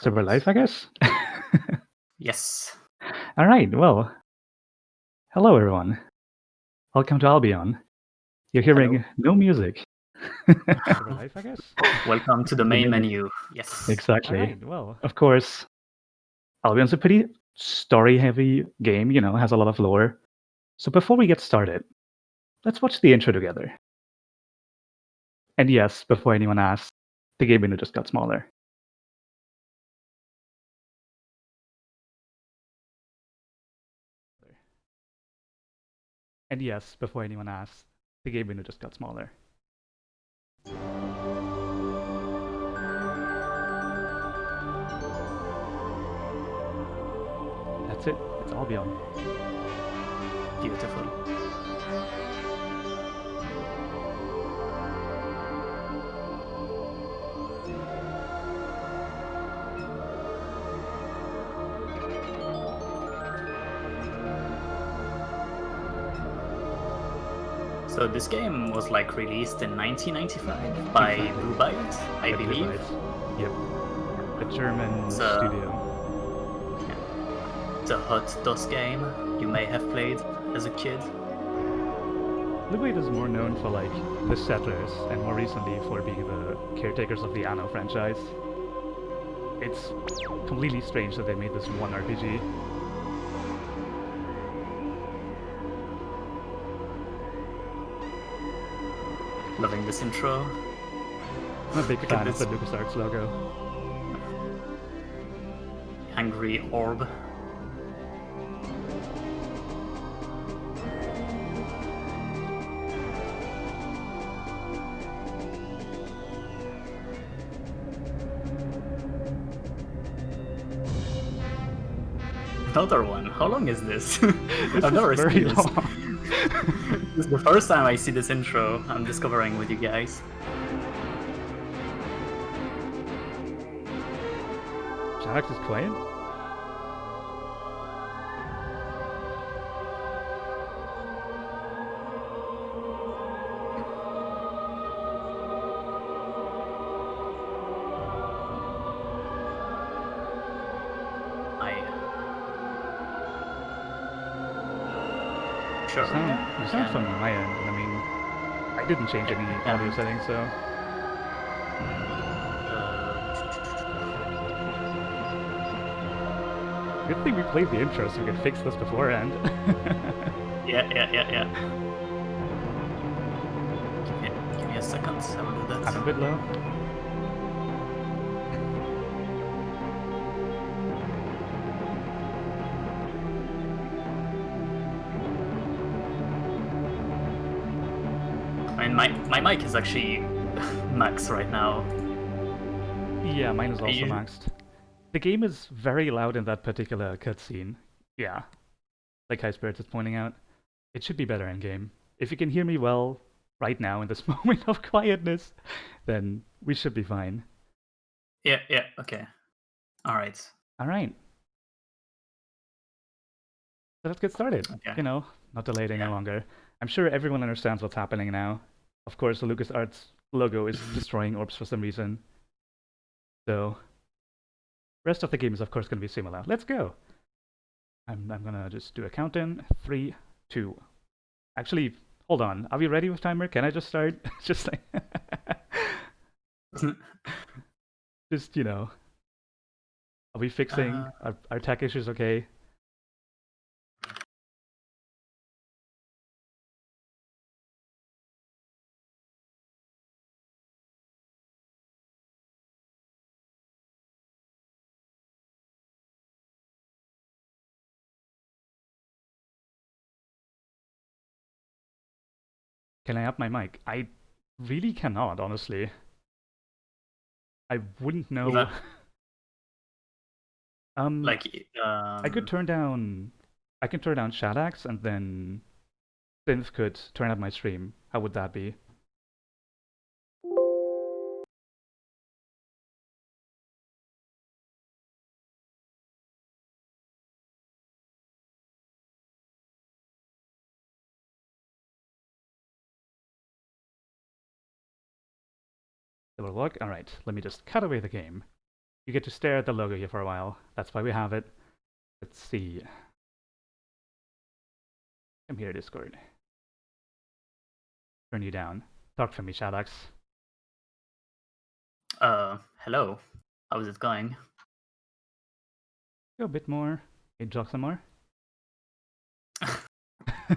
So we're live, I guess? Yes. Alright, well, hello everyone. Welcome to Albion. You're Hello. hearing no music. So we're live, I guess? Welcome to the The main main menu. Yes. Exactly. Alright, well, of course, Albion's a pretty story-heavy game, has a lot of lore. So before we get started, let's watch the intro together. And yes, before anyone asks, the game menu just got smaller. And yes, before anyone asks, the game menu just got smaller. That's it. It's Albion. Beautiful. So this game was like released in 1995 by Exactly. Blue Byte, I By Blue believe. Byte. Yep. A German It's a, studio. it's a hot DOS game you may have played as a kid. Blue Byte is more known for like the Settlers, and more recently for being the caretakers of the Anno franchise. It's completely strange that they made this one RPG. Loving this intro. I'm a big Look fan at of the this LucasArts logo. angry orb. Another one. How long is this? This I've never is very seen this. long. This is the first time I see this intro. I'm discovering with you guys. Shadox is quiet? Sure. You sound fun on my end. I mean, I didn't change any audio settings, so. Good thing we played the intro so we could fix this beforehand. Yeah. Give me a second. I will do that. I'm a bit low. I mean, my mic is actually max right now. Yeah, mine is also maxed. The game is very loud in that particular cutscene. Yeah. Like High Spirits is pointing out. It should be better in game. If you can hear me well right now in this moment of quietness, then we should be fine. Yeah, okay. Alright. Alright. So let's get started. Okay. Not delayed any longer. I'm sure everyone understands what's happening now. Of course, the LucasArts logo is destroying orbs for some reason. So, rest of the game is of course going to be similar. Let's go! I'm gonna just do a countdown. 3, 2. Actually, hold on. Are we ready with timer? Can I just start? Just like... just, are we fixing our tech issues okay? Can I up my mic? I really cannot, honestly. I wouldn't know. I could turn down. I can turn down Shadax, and then Synth could turn up my stream. How would that be? It will work. All right. Let me just cut away the game. You get to stare at the logo here for a while. That's why we have it. Let's see. Come here, Discord. Turn you down. Talk for me, Shadox. Hello. How's it going? Go a bit more. Hey, talk some more.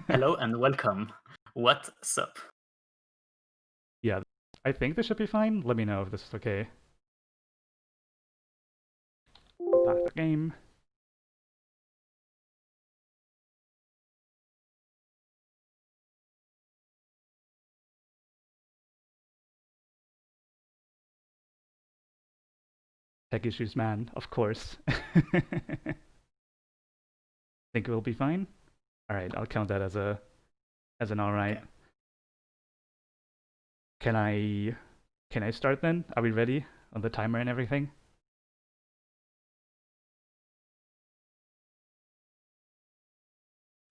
Hello and welcome. What's up? Yeah, I think this should be fine. Let me know if this is okay. Back the game. Tech issues, man. Of course. Think it will be fine. All right, I'll count that as an all right. Okay. Can I start then? Are we ready on the timer and everything?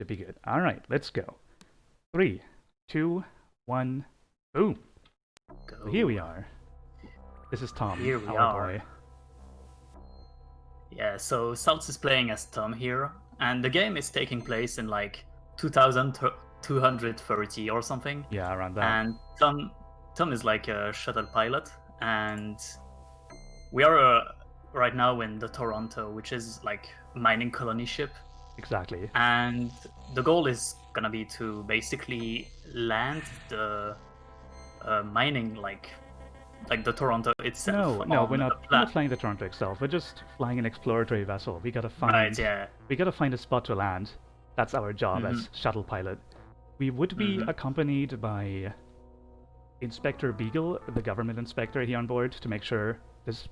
Should be good. All right, let's go. 3, 2, 1, boom. Go. Here we are. This is Tom, Here we our are. boy. Yeah, so Salz is playing as Tom here, and the game is taking place in like 2230 or something. Yeah, around that. And Tom is like a shuttle pilot, and we are right now in the Toronto, which is like mining colony ship. Exactly. And the goal is gonna be to basically land the mining like the Toronto itself. No, on we're the not flying the Toronto itself. We're just flying an exploratory vessel. We gotta find Right, yeah. we gotta find a spot to land. That's our job as shuttle pilot. We would be accompanied by Inspector Beagle, the government inspector here on board, to make sure this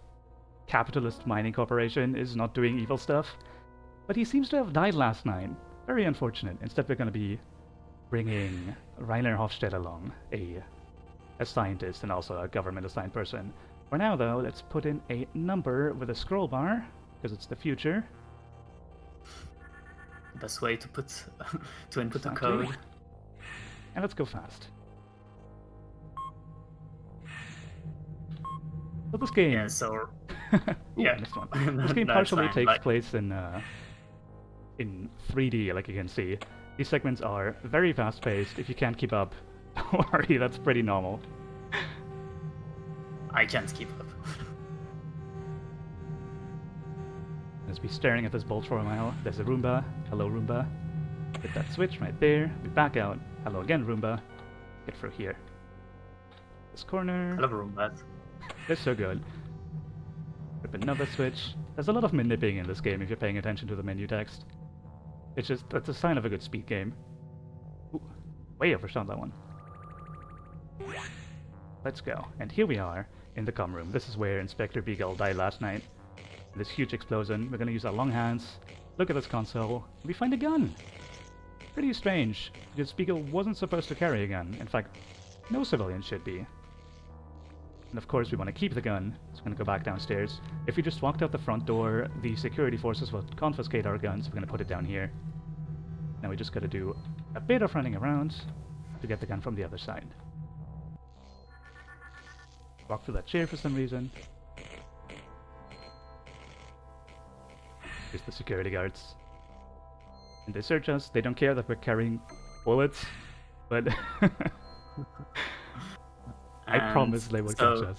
capitalist mining corporation is not doing evil stuff. But he seems to have died last night. Very unfortunate. Instead, we're going to be bringing Rainer Hofstedt along, a scientist and also a government-assigned person. For now, though, let's put in a number with a scroll bar, because it's the future. Best way to put to input the Exactly. code. And let's go fast. So this game... Yeah, so Ooh, yeah. missed one. This game No, it's partially fine, takes like- place in 3D, like you can see. These segments are very fast-paced. If you can't keep up, don't worry, that's pretty normal. I can't keep up. Let's be staring at this bolt for a while. There's a Roomba. Hello, Roomba. Hit that switch right there. We back out. Hello again, Roomba. Get through here. This corner. I love Roombat. They're so good. Flip another switch. There's a lot of manipping in this game if you're paying attention to the menu text. It's just, that's a sign of a good speed game. Ooh, way overshot that one. Let's go. And here we are in the comm room. This is where Inspector Beagle died last night. This huge explosion. We're gonna use our long hands. Look at this console. We find a gun. Pretty strange, because Beagle wasn't supposed to carry a gun. In fact, no civilian should be. And of course we want to keep the gun, so we're going to go back downstairs. If we just walked out the front door, the security forces will confiscate our guns, so we're going to put it down here. Now we just got to do a bit of running around to get the gun from the other side. Walk through that chair for some reason. Here's the security guards. And they search us. They don't care that we're carrying bullets, but I promise they will catch us.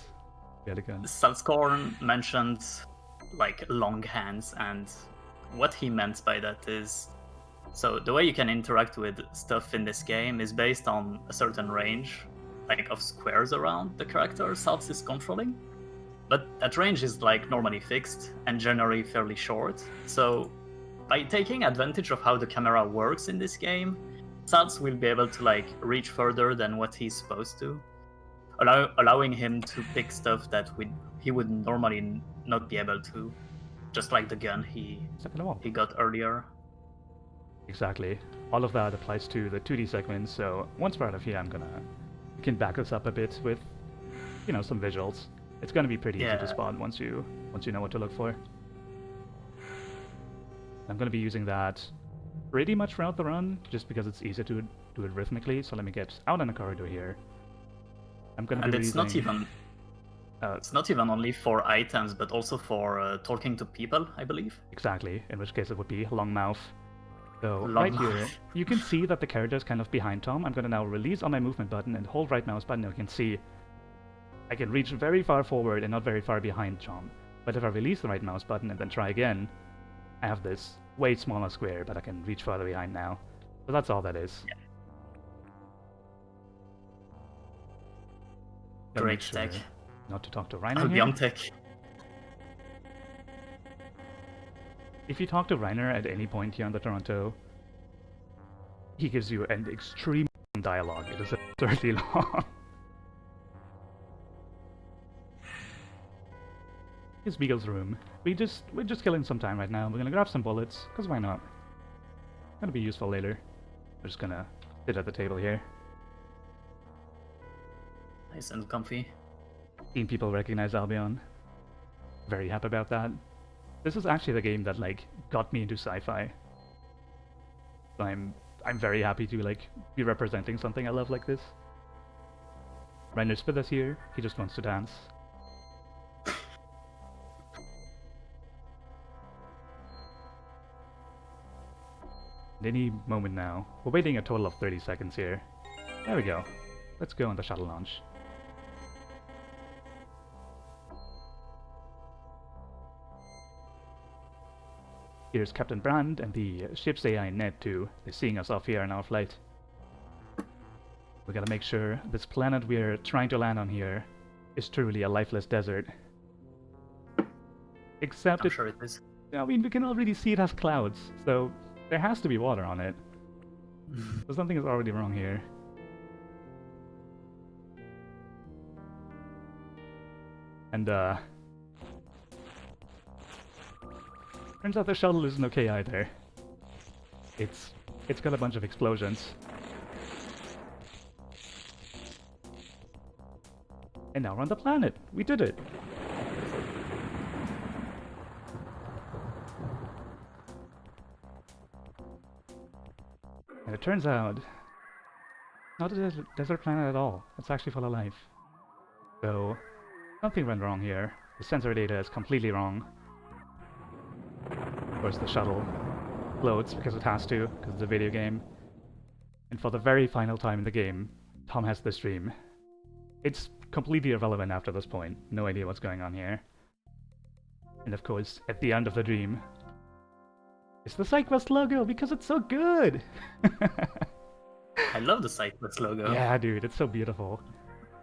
Get a gun. Salzkorn mentioned like long hands, and what he meant by that is, so the way you can interact with stuff in this game is based on a certain range, like of squares around the character Salz is controlling. But that range is like normally fixed and generally fairly short. So by taking advantage of how the camera works in this game, Salz will be able to like reach further than what he's supposed to, allowing him to pick stuff that he would normally not be able to, just like the gun he got earlier. Exactly. All of that applies to the 2D segments, so once we're out of here, we can back this up a bit with, some visuals. It's gonna be pretty easy to spot once you know what to look for. I'm gonna be using that pretty much throughout the run, just because it's easier to do it rhythmically. So let me get out in the corridor here. I'm gonna be it's using... not even... It's not even only for items, but also for talking to people, I believe. Exactly, in which case it would be long mouth. So Long right here, mouth. you can see that the character is kind of behind Tom. I'm going to now release on my movement button and hold right mouse button. You can see I can reach very far forward and not very far behind Tom. But if I release the right mouse button and then try again, I have this way smaller square, but I can reach farther behind now. So that's all that is. Yeah. Gotta make Great sure tech. not to talk to Reiner Albion here. tech. If you talk to Reiner at any point here on the Toronto, he gives you an extreme dialogue. It is absurdly long. Here's Beagle's room. We're just killing some time right now. We're gonna grab some bullets, cause why not? Gonna be useful later. We're just gonna sit at the table here. Nice and comfy. Seeing people recognize Albion. Very happy about that. This is actually the game that like got me into sci-fi. So I'm very happy to like be representing something I love like this. Reiner's with us here. He just wants to dance. At any moment now. We're waiting a total of 30 seconds here. There we go. Let's go on the shuttle launch. Here's Captain Brand and the ship's AI Ned too. They're seeing us off here in our flight. We gotta make sure this planet we're trying to land on here is truly a lifeless desert. Except I'm sure it is. I mean, we can already see it has clouds, so there has to be water on it. So something is already wrong here. And turns out the shuttle isn't okay either. It's got a bunch of explosions. And now we're on the planet. We did it. And it turns out, not a desert planet at all. It's actually full of life. So, something went wrong here. The sensor data is completely wrong. Of course, the shuttle floats because it has to, because it's a video game. And for the very final time in the game, Tom has this dream. It's completely irrelevant after this point. No idea what's going on here. And of course, at the end of the dream, it's the SideQuest logo because it's so good! I love the SideQuest logo. Yeah, dude, it's so beautiful.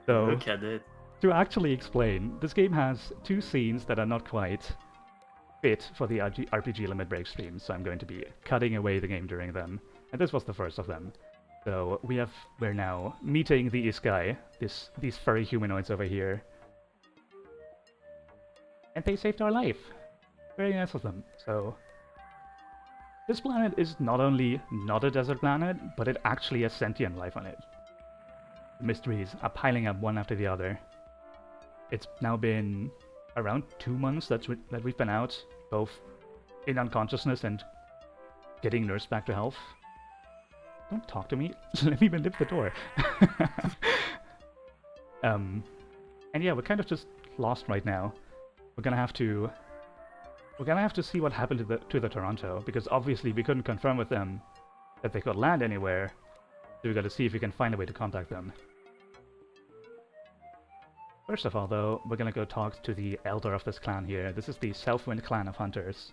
So, Look at it. to actually explain, this game has two scenes that are not quite fit for the RPG Limit Break stream, so I'm going to be cutting away the game during them. And this was the first of them. So we're now meeting the Iskai, these furry humanoids over here. And they saved our life. Very nice of them. So this planet is not only not a desert planet, but it actually has sentient life on it. The mysteries are piling up one after the other. It's now been around 2 months that we've been out, both in unconsciousness and getting nursed back to health. Don't talk to me. Let me lift the door. And yeah, we're kind of just lost right now. We're gonna have to see what happened to the Toronto, because obviously we couldn't confirm with them that they could land anywhere. So we got to see if we can find a way to contact them. First of all, though, we're gonna go talk to the elder of this clan here. This is the Southwind clan of hunters.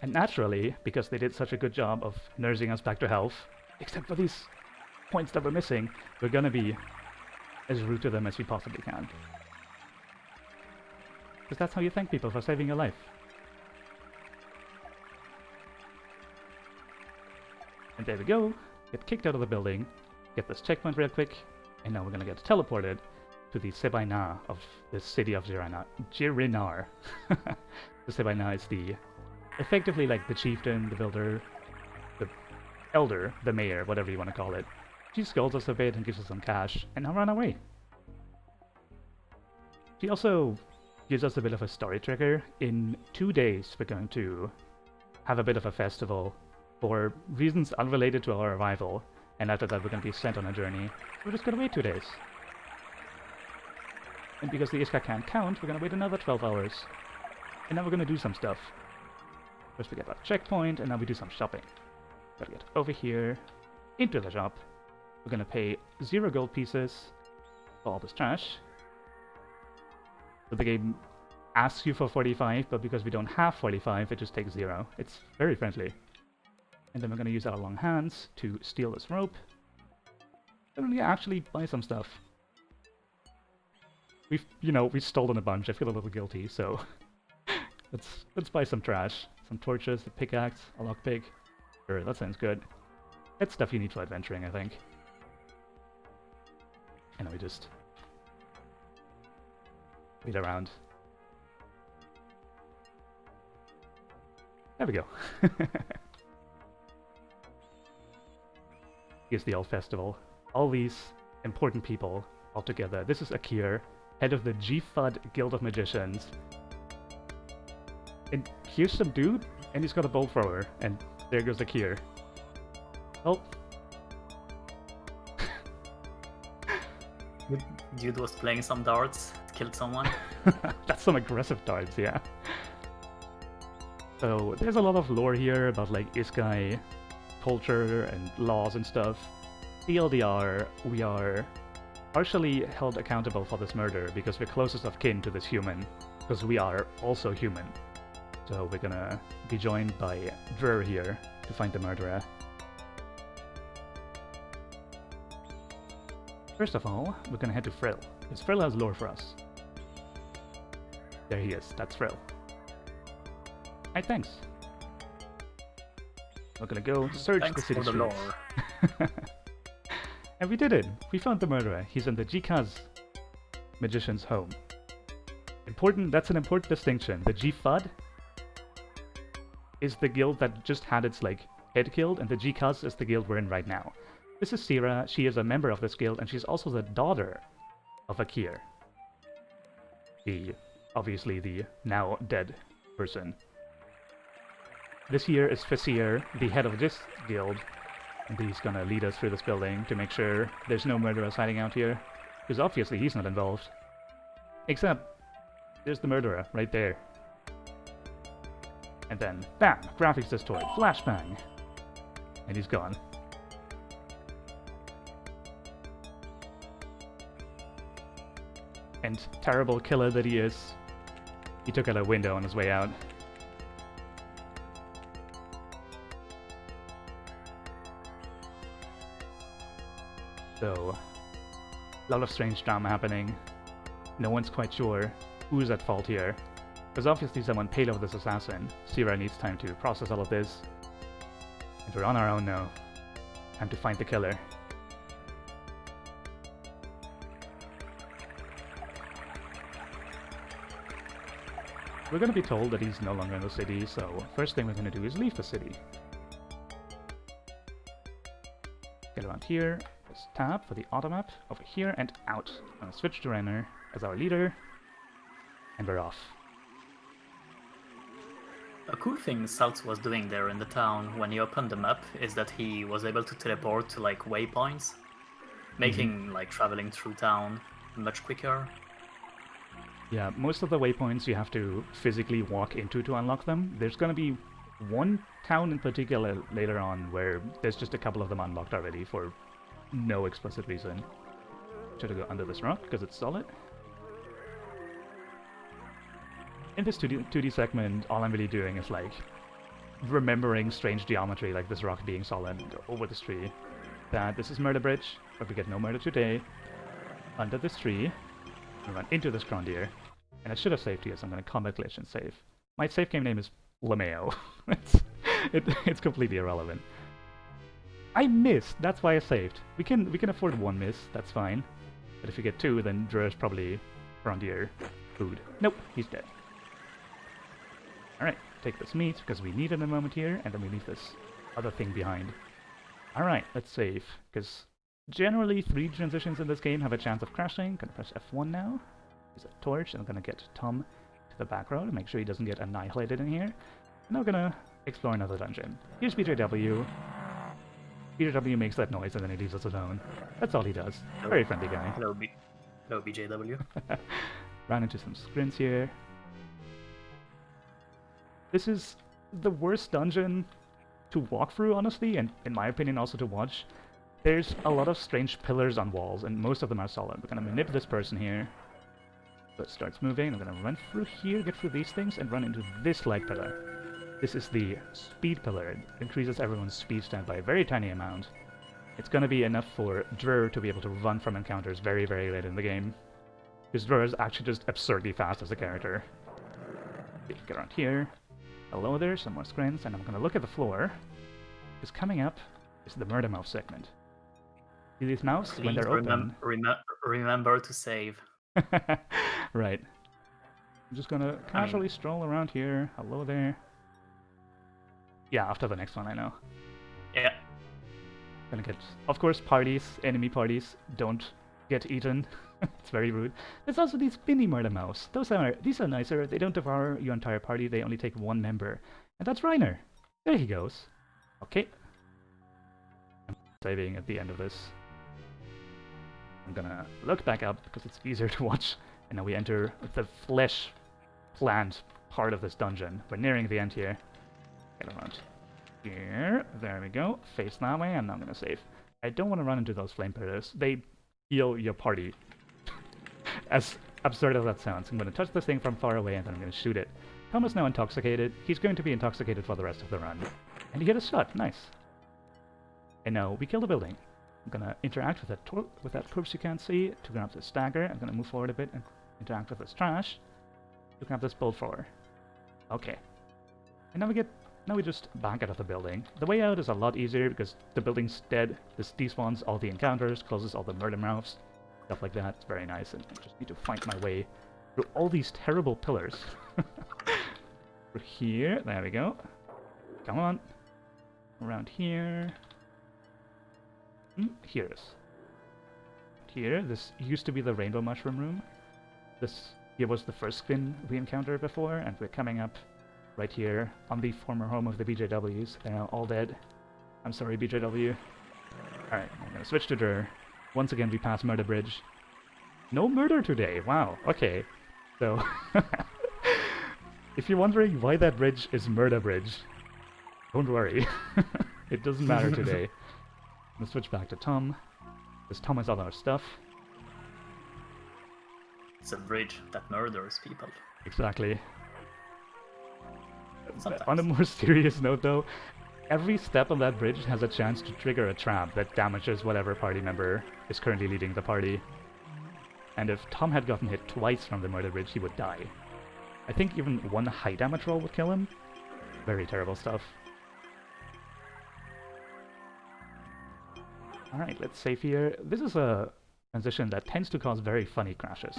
And naturally, because they did such a good job of nursing us back to health, except for these points that we're missing, we're gonna be as rude to them as we possibly can. Because that's how you thank people for saving your life. And there we go. Get kicked out of the building, get this checkpoint real quick, and now we're gonna get teleported to the Sebaina of the city of Jirinar. The Sebaina is effectively like the chieftain, the builder, the elder, the mayor, whatever you want to call it. She scolds us a bit and gives us some cash, and now run away. She also gives us a bit of a story trigger. In 2 days, we're going to have a bit of a festival for reasons unrelated to our arrival, and after that we're going to be sent on a journey. We're just going to wait 2 days. And because the Iska can't count, we're gonna wait another 12 hours. And now we're gonna do some stuff. First we get our checkpoint, and now we do some shopping. Gotta get over here, into the shop. We're gonna pay 0 gold pieces for all this trash. So the game asks you for 45, but because we don't have 45, it just takes 0. It's very friendly. And then we're gonna use our long hands to steal this rope. And we actually buy some stuff. We've stolen a bunch. I feel a little guilty, so let's buy some trash. Some torches, a pickaxe, a lockpick. Sure, that sounds good. That's stuff you need for adventuring, I think. And then we just wait around. There we go. Here's the old festival. All these important people all together. This is Akir, head of the G-Fud Guild of Magicians. And here's some dude, and he's got a bow thrower, and there goes Akir. Oh. Dude was playing some darts, killed someone. That's some aggressive darts, yeah. So there's a lot of lore here about like Iskai culture and laws and stuff. TLDR, we are partially held accountable for this murder because we're closest of kin to this human, because we are also human. So we're gonna be joined by Drer here to find the murderer. First of all, we're gonna head to Frill, because Frill has lore for us. There he is, that's Frill. Hi, thanks. We're gonna go search Thanks the city for the streets. lore. And we did it! We found the murderer. He's in the Jikaz magician's home. That's an important distinction. The G-Fud is the guild that just had its head killed, and the Jikaz is the guild we're in right now. This is Sira. She is a member of this guild, and she's also the daughter of Akir. Obviously the now dead person. This here is Fasir, the head of this guild, and he's gonna lead us through this building to make sure there's no murderers hiding out here, because obviously he's not involved. Except, there's the murderer right there. And then, bam! Graphics destroyed. Flashbang! And he's gone. And terrible killer that he is, he took out a window on his way out. So, a lot of strange drama happening. No one's quite sure who's at fault here. Because obviously someone paid off this assassin. Sira needs time to process all of this. And we're on our own now. Time to find the killer. We're gonna be told that he's no longer in the city, so first thing we're gonna do is leave the city. Get around here, press tab for the auto map, over here and out. I'm gonna switch to Renner as our leader, and we're off. A cool thing Salz was doing there in the town when he opened the map is that he was able to teleport to waypoints, making traveling through town much quicker. Yeah, most of the waypoints you have to physically walk into to unlock them. There's gonna be one town in particular later on where there's just a couple of them unlocked already for no explicit reason. Should I go under this rock because it's solid? In this 2D segment, all I'm really doing is remembering strange geometry, like this rock being solid over this tree. That this is Murder Bridge, but we get no murder today. Under this tree, we run into this Grondir. And I should have saved here, so I'm going to combat glitch and save. My save game name is Lameo. It's completely irrelevant. I missed, that's why I saved. We can afford one miss, that's fine. But if you get two, then Drer's probably Grondir food. Nope, he's dead. Alright, take this meat, because we need it in a moment here, and then we leave this other thing behind. Alright, let's save, because generally 3 transitions in this game have a chance of crashing. Gonna press F1 now. Use a torch, and I'm gonna get Tom to the back row to make sure he doesn't get annihilated in here. And I'm gonna explore another dungeon. Here's BJW. BJW makes that noise and then he leaves us alone. That's all he does. Very friendly guy. Hello, BJW. Ran into some screens here. This is the worst dungeon to walk through, honestly, and in my opinion also to watch. There's a lot of strange pillars on walls, and most of them are solid. We're gonna manipulate this person here. So it starts moving. I'm gonna run through here, get through these things, and run into this light pillar. This is the speed pillar. It increases everyone's speed stat by a very tiny amount. It's gonna be enough for Drer to be able to run from encounters very, very late in the game. Because Drer is actually just absurdly fast as a character. We can get around here. Hello there, some more screens, and I'm gonna look at the floor. Because coming up is the murder mouse segment. See these mouths when they're open? Remember to save. Right. I'm just gonna casually stroll around here. Hello there. Yeah, after the next one, I know. Yeah. Gonna get, of course, parties, enemy parties don't get eaten. It's very rude. There's also these mini murder mouse. These are nicer. They don't devour your entire party. They only take one member, and that's Reiner. There he goes. Okay. I'm saving at the end of this. I'm gonna look back up because it's easier to watch. And now we enter the flesh plant part of this dungeon. We're nearing the end here. Get around here. There we go. Face that way. I'm not gonna save. I don't want to run into those flame pillars. They heal your party. As absurd as that sounds. I'm gonna touch this thing from far away and then I'm gonna shoot it. Tom is now intoxicated. He's going to be intoxicated for the rest of the run. And he hit a shot. Nice. And now we kill the building. I'm gonna interact with that corpse you can't see to grab this dagger. I'm gonna move forward a bit and interact with this trash to grab this bolt thrower. Okay. And now we just back out of the building. The way out is a lot easier because the building's dead. This despawns all the encounters, closes all the murder mouths, stuff like that. It's very nice, and I just need to find my way through all these terrible pillars. We're here. There we go. Come on. Around here. Here it is. Here, this used to be the rainbow mushroom room. Here was the first skin we encountered before, and we're coming up right here on the former home of the BJWs. They're now all dead. I'm sorry, BJW. Alright, I'm gonna switch to Dur. Once again, we pass Murder Bridge. No murder today! Wow, okay. So, if you're wondering why that bridge is Murder Bridge, don't worry. It doesn't matter today. I'm gonna switch back to Tom, because Tom has all our stuff. It's a bridge that murders people. Exactly. Sometimes. On a more serious note, though, every step on that bridge has a chance to trigger a trap that damages whatever party member is currently leading the party. And if Tom had gotten hit twice from the murder bridge, he would die. I think even one high damage roll would kill him. Very terrible stuff. Alright, let's save here. This is a transition that tends to cause very funny crashes.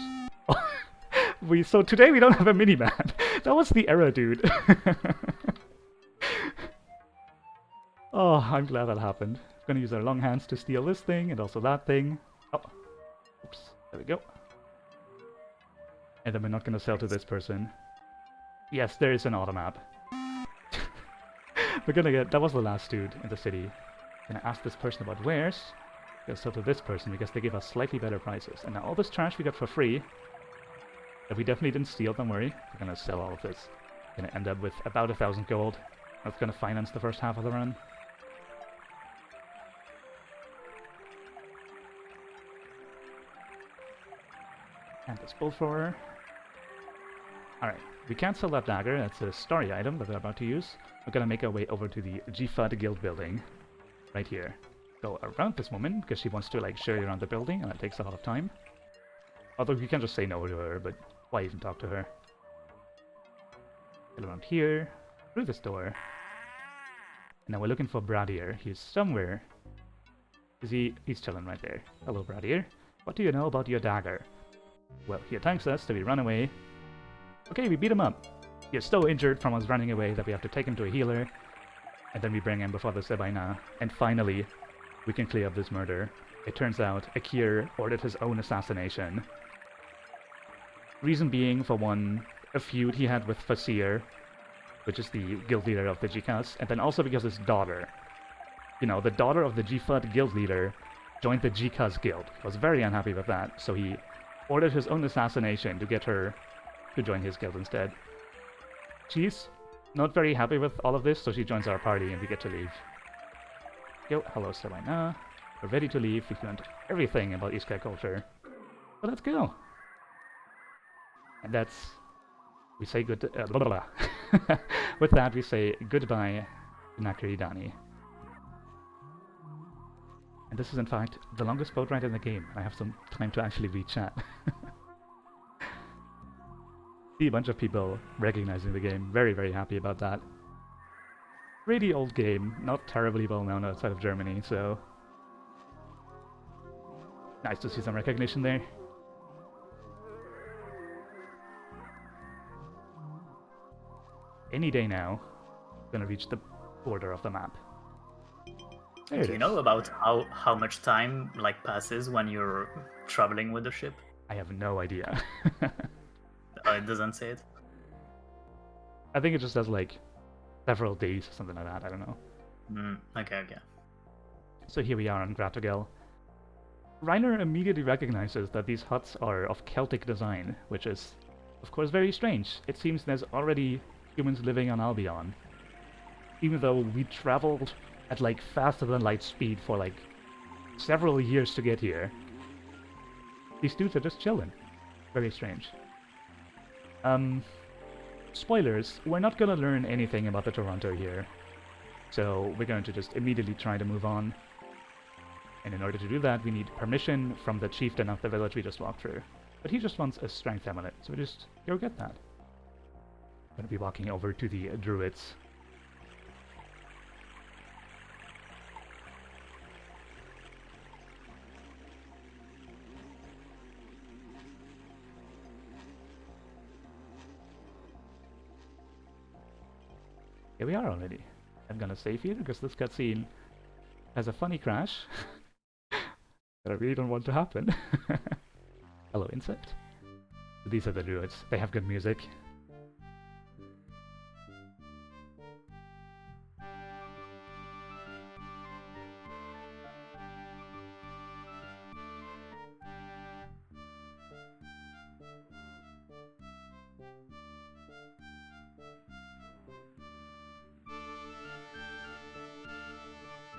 So today we don't have a mini-map. That was the error, dude. Oh, I'm glad that happened. I'm gonna use our long hands to steal this thing and also that thing. Oh, oops, there we go. And then we're not gonna sell to this person. Yes, there is an automap. We're gonna get, that was the last dude in the city. Gonna ask this person about wares. Gonna sell to this person because they give us slightly better prices. And now all this trash we got for free, that we definitely didn't steal, don't worry. We're gonna sell all of this. Gonna end up with about 1,000 gold. That's gonna finance the first half of the run. And this bolt thrower. Alright, we can't sell that dagger, that's a story item that we're about to use. We're gonna make our way over to the GFUD guild building. Right here. Go around this woman, because she wants to like show you around the building, and that takes a lot of time. Although you can just say no to her, but why even talk to her? Get around here, through this door. And now we're looking for Bradier. He's somewhere. He's chilling right there. Hello, Bradier. What do you know about your dagger? Well, he attacks us, so we run away. Okay, we beat him up. He is so injured from us running away that we have to take him to a healer. And then we bring him before the Sebaina. And finally, we can clear up this murder. It turns out Akir ordered his own assassination. Reason being, for one, a feud he had with Fasir, which is the guild leader of the Jikas, and then also because his daughter, you know, the daughter of the GFUD guild leader, joined the Jikas guild. He was very unhappy with that, so he ordered his own assassination to get her to join his guild instead. She's not very happy with all of this, so she joins our party and we get to leave. Yo, hello Savannah. We're ready to leave. We've learned everything about Isekai culture. So let's go. And that's... we say good... blah, blah, blah. With that, we say goodbye to Nakiridani. And this is in fact the longest boat ride in the game. I have some time to actually read chat. See a bunch of people recognizing the game. Very, very happy about that. Pretty old game, not terribly well known outside of Germany, so... nice to see some recognition there. Any day now, gonna reach the border of the map. There Do you know about how much time like passes when you're traveling with the ship? I have no idea. It doesn't say it. I think it just says like several days or something like that. I don't know. Okay. So here we are on Gratogel. Reiner immediately recognizes that these huts are of Celtic design, which is, of course, very strange. It seems there's already humans living on Albion, even though we traveled at like faster than light speed for like several years to get here. These dudes are just chilling. Very strange. Spoilers, we're not gonna learn anything about the Toronto here, so we're going to just immediately try to move on. And in order to do that, we need permission from the chieftain of the village we just walked through. But he just wants a strength amulet, so we just go get that. I'm gonna be walking over to the druids. Here we are already. I'm gonna save here because this cutscene has a funny crash that I really don't want to happen. Hello, insect. These are the druids. They have good music.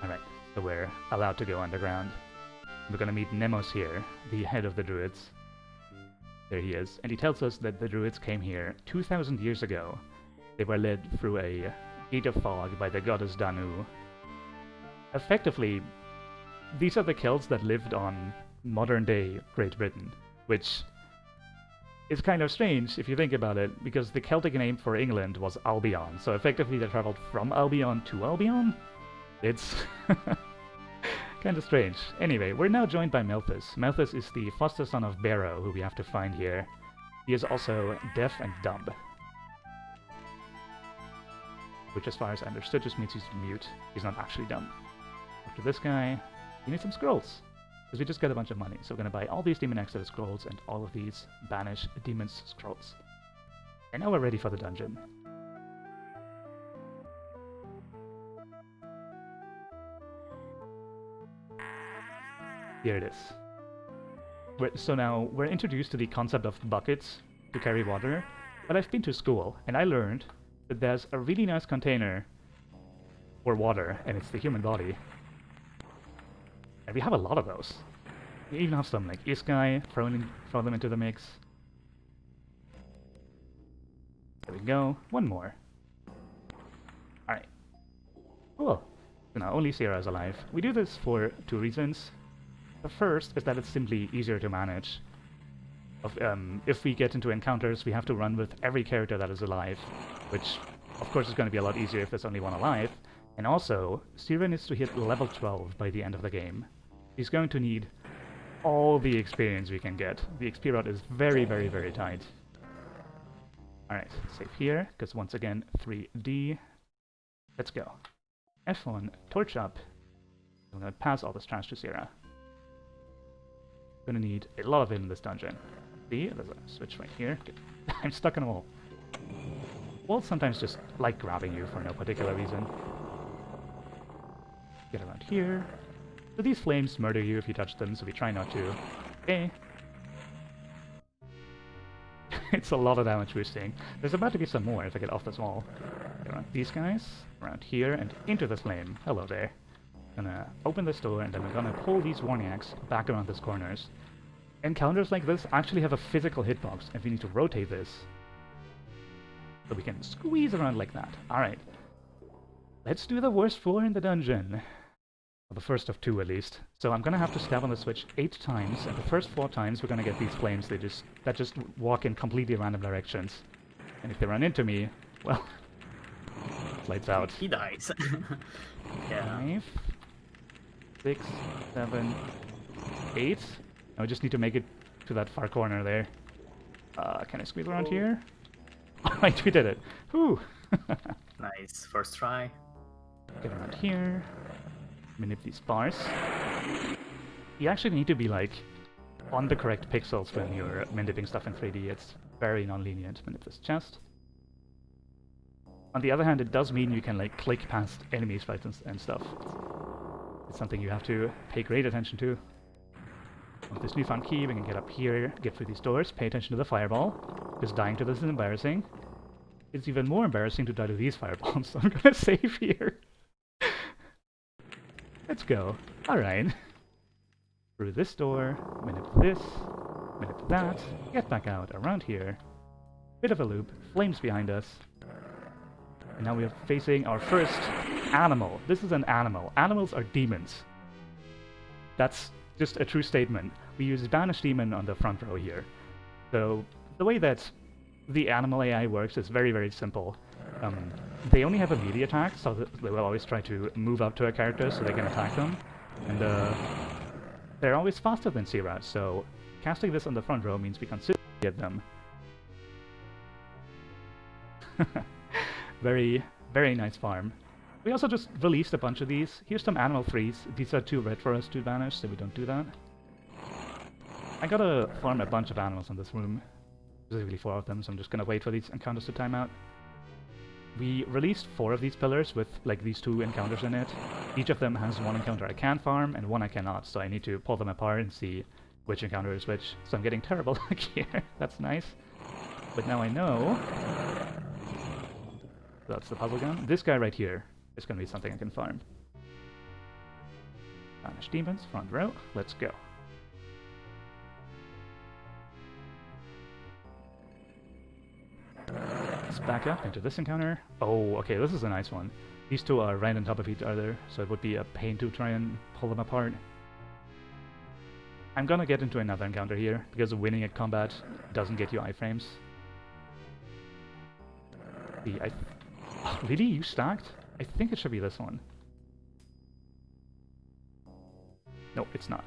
Alright, so we're allowed to go underground. We're gonna meet Nemos here, the head of the druids. There he is, and he tells us that the druids came here 2,000 years ago. They were led through a gate of fog by the goddess Danu. Effectively, these are the Celts that lived on modern-day Great Britain, which is kind of strange if you think about it, because the Celtic name for England was Albion, so effectively they traveled from Albion to Albion? It's kind of strange. Anyway, we're now joined by Melthus. Melthus is the foster son of Barrow, who we have to find here. He is also deaf and dumb. Which, as far as I understood, just means he's mute. He's not actually dumb. After this guy, we need some scrolls. Because we just got a bunch of money. So we're going to buy all these Demon Exodus scrolls and all of these Banish Demons scrolls. And now we're ready for the dungeon. Here it is. So now we're introduced to the concept of buckets to carry water, but I've been to school and I learned that there's a really nice container for water, and it's the human body. And we have a lot of those. We even have some like Isekai, throw them into the mix. There we go. One more. Alright. Cool. So now only Sierra is alive. We do this for two reasons. The first is that it's simply easier to manage. If we get into encounters, we have to run with every character that is alive, which of course is going to be a lot easier if there's only one alive. And also, Sierra needs to hit level 12 by the end of the game. He's going to need all the experience we can get. The XP route is very, very, very tight. Alright, save here, because once again, 3D. Let's go. F1, torch up. I'm going to pass all this trash to Sierra. Gonna need a lot of it in this dungeon. See, there's a switch right here. I'm stuck in a wall. Walls sometimes just like grabbing you for no particular reason. Get around here. So these flames murder you if you touch them, so we try not to. Okay. It's a lot of damage boosting. There's about to be some more if I get off this wall. Around these guys, around here, and into this flame. Hello there. Gonna open this door, and then we're gonna pull these Warniacs back around these corners. Encounters like this actually have a physical hitbox, and we need to rotate this. So we can squeeze around like that. Alright. Let's do the worst floor in the dungeon. Well, the first of 2 at least. So I'm gonna have to stab on the switch 8 times, and the first 4 times we're gonna get these flames that just walk in completely random directions. And if they run into me, well, lights out. He dies. Yeah. 5, 6, 7, 8. Now we just need to make it to that far corner there. Can I squeeze around here? Alright, we did it. Whew! Nice. First try. Get around here. Manipulate these bars. You actually need to be like on the correct pixels when you're manipulating stuff in 3D. It's very non-linear to manipulate this chest. On the other hand, it does mean you can like click past enemies, fights, and stuff. It's something you have to pay great attention to. With this newfound key, we can get up here, get through these doors, pay attention to the fireball, because dying to this is embarrassing. It's even more embarrassing to die to these fireballs, so I'm gonna save here. Let's go. Alright. Through this door, manipulate this, manipulate that, get back out, around here. Bit of a loop, flames behind us. And now we are facing our first animal. This is an animal. Animals are demons. That's just a true statement. We use Banish Demon on the front row here. So the way that the animal AI works is very, very simple. They only have a melee attack, so they will always try to move up to a character so they can attack them. And they're always faster than Sira, so casting this on the front row means we consistently get them. Very, very nice farm. We also just released a bunch of these. Here's some Animal 3s. These are too red for us to banish, so we don't do that. I gotta farm a bunch of animals in this room. Specifically 4 of them, so I'm just gonna wait for these encounters to time out. We released 4 of these pillars with like these 2 encounters in it. Each of them has 1 encounter I can farm and 1 I cannot, so I need to pull them apart and see which encounter is which. So I'm getting terrible luck here. That's nice. But now I know. That's the puzzle gun. This guy right here is going to be something I can farm. Banish demons, front row. Let's go. Let's back up into this encounter. Oh, okay, this is a nice one. These 2 are right on top of each other, so it would be a pain to try and pull them apart. I'm gonna get into another encounter here, because winning at combat doesn't get you iframes. Really? You stacked? I think it should be this one. No, it's not.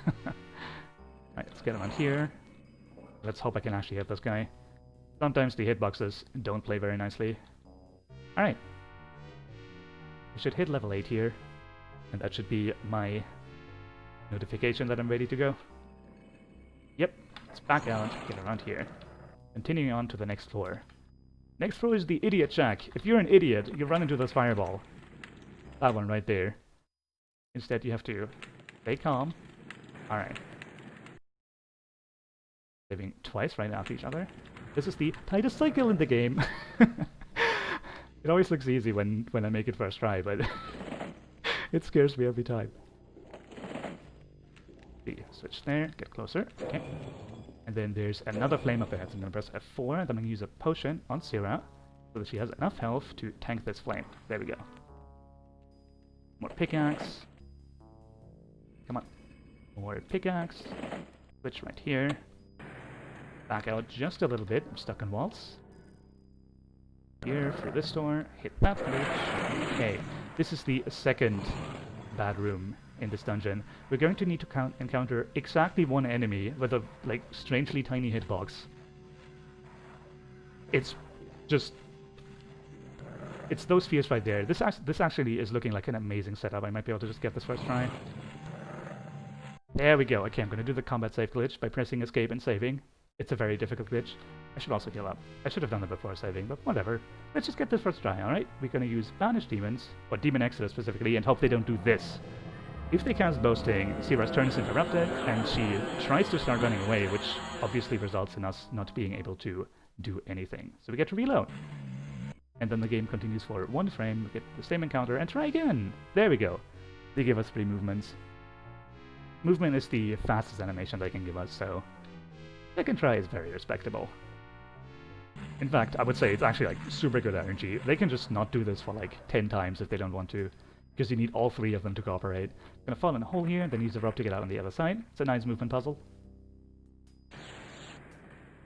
Alright, let's get around here. Let's hope I can actually hit this guy. Sometimes the hitboxes don't play very nicely. Alright. We should hit level 8 here. And that should be my notification that I'm ready to go. Yep, let's back out, get around here. Continuing on to the next floor. Next floor is the Idiot Shack. If you're an idiot, you run into this fireball. That one right there. Instead, you have to stay calm. Alright. Living twice right after each other. This is the tightest cycle in the game. It always looks easy when I make it first try, but it scares me every time. Switch there, get closer. Okay. And then there's another flame up ahead. So I'm going to press F4, and then I'm going to use a potion on Sira so that she has enough health to tank this flame. There we go. More pickaxe. Come on. More pickaxe. Switch right here. Back out just a little bit. I'm stuck on walls. Here for this door. Hit that glitch. Okay. This is the second bad room in this dungeon. We're going to need to encounter exactly 1 enemy with a like strangely tiny hitbox. It's just... it's those spheres right there. This actually is looking like an amazing setup. I might be able to just get this first try. There we go. Okay, I'm going to do the combat save glitch by pressing escape and saving. It's a very difficult glitch. I should also heal up. I should have done that before saving, but whatever. Let's just get this first try, alright? We're going to use Banish Demons, or Demon Exodus specifically, and hope they don't do this. If they cast Boasting, Sierra's turn is interrupted, and she tries to start running away, which obviously results in us not being able to do anything. So we get to reload. And then the game continues for 1 frame, we get the same encounter, and try again! There we go. They give us 3 movements. Movement is the fastest animation they can give us, so second try is very respectable. In fact, I would say it's actually like super good RNG. They can just not do this for like 10 times if they don't want to, because you need all 3 of them to cooperate. Gonna fall in a hole here, then use the rope to get out on the other side. It's a nice movement puzzle.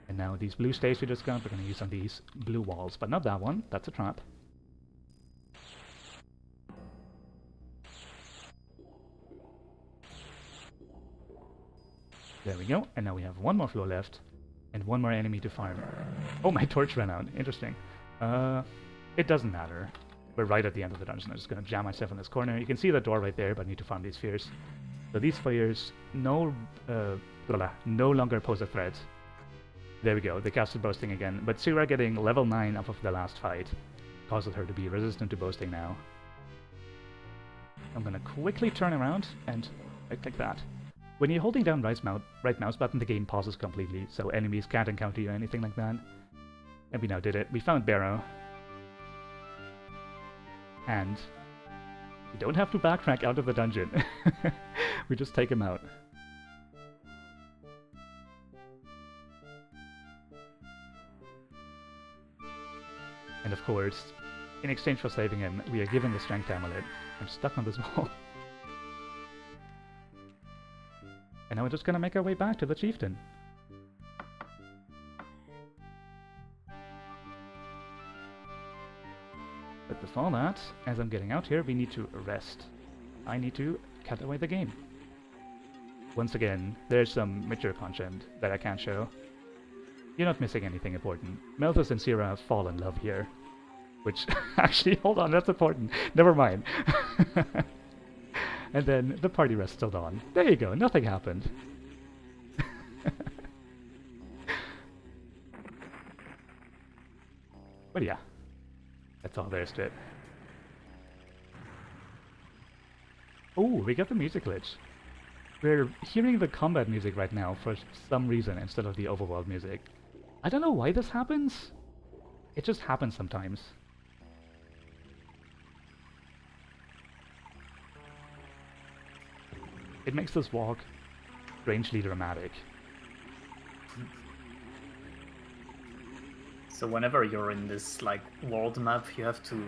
And now these blue stays we just got, we're gonna use on these blue walls, but not that one, that's a trap. There we go, and now we have 1 more floor left, and 1 more enemy to farm. Oh, my torch ran out, interesting. It doesn't matter. We're right at the end of the dungeon, I'm just gonna jam myself in this corner. You can see the door right there, but I need to farm these spheres. So these spheres no longer pose a threat. There we go, they casted Boasting again, but Sierra getting level 9 off of the last fight causes her to be resistant to Boasting now. I'm gonna quickly turn around and click that. When you're holding down right mouse button, the game pauses completely, so enemies can't encounter you or anything like that. And we now did it. We found Barrow. And we don't have to backtrack out of the dungeon. We just take him out. And of course, in exchange for saving him, we are given the Strength Amulet. I'm stuck on this wall. And now we're just gonna make our way back to the Chieftain. But before that, as I'm getting out here, we need to rest. I need to cut away the game. Once again, there's some mature content that I can't show. You're not missing anything important. Melthus and Sierra fall in love here. Which, actually, hold on, that's important. Never mind. And then the party rests till dawn. There you go, nothing happened. But yeah, that's all there is to it. Oh, we got the music glitch. We're hearing the combat music right now for some reason instead of the overworld music. I don't know why this happens. It just happens sometimes. It makes this walk strangely dramatic. So whenever you're in this like world map, you have to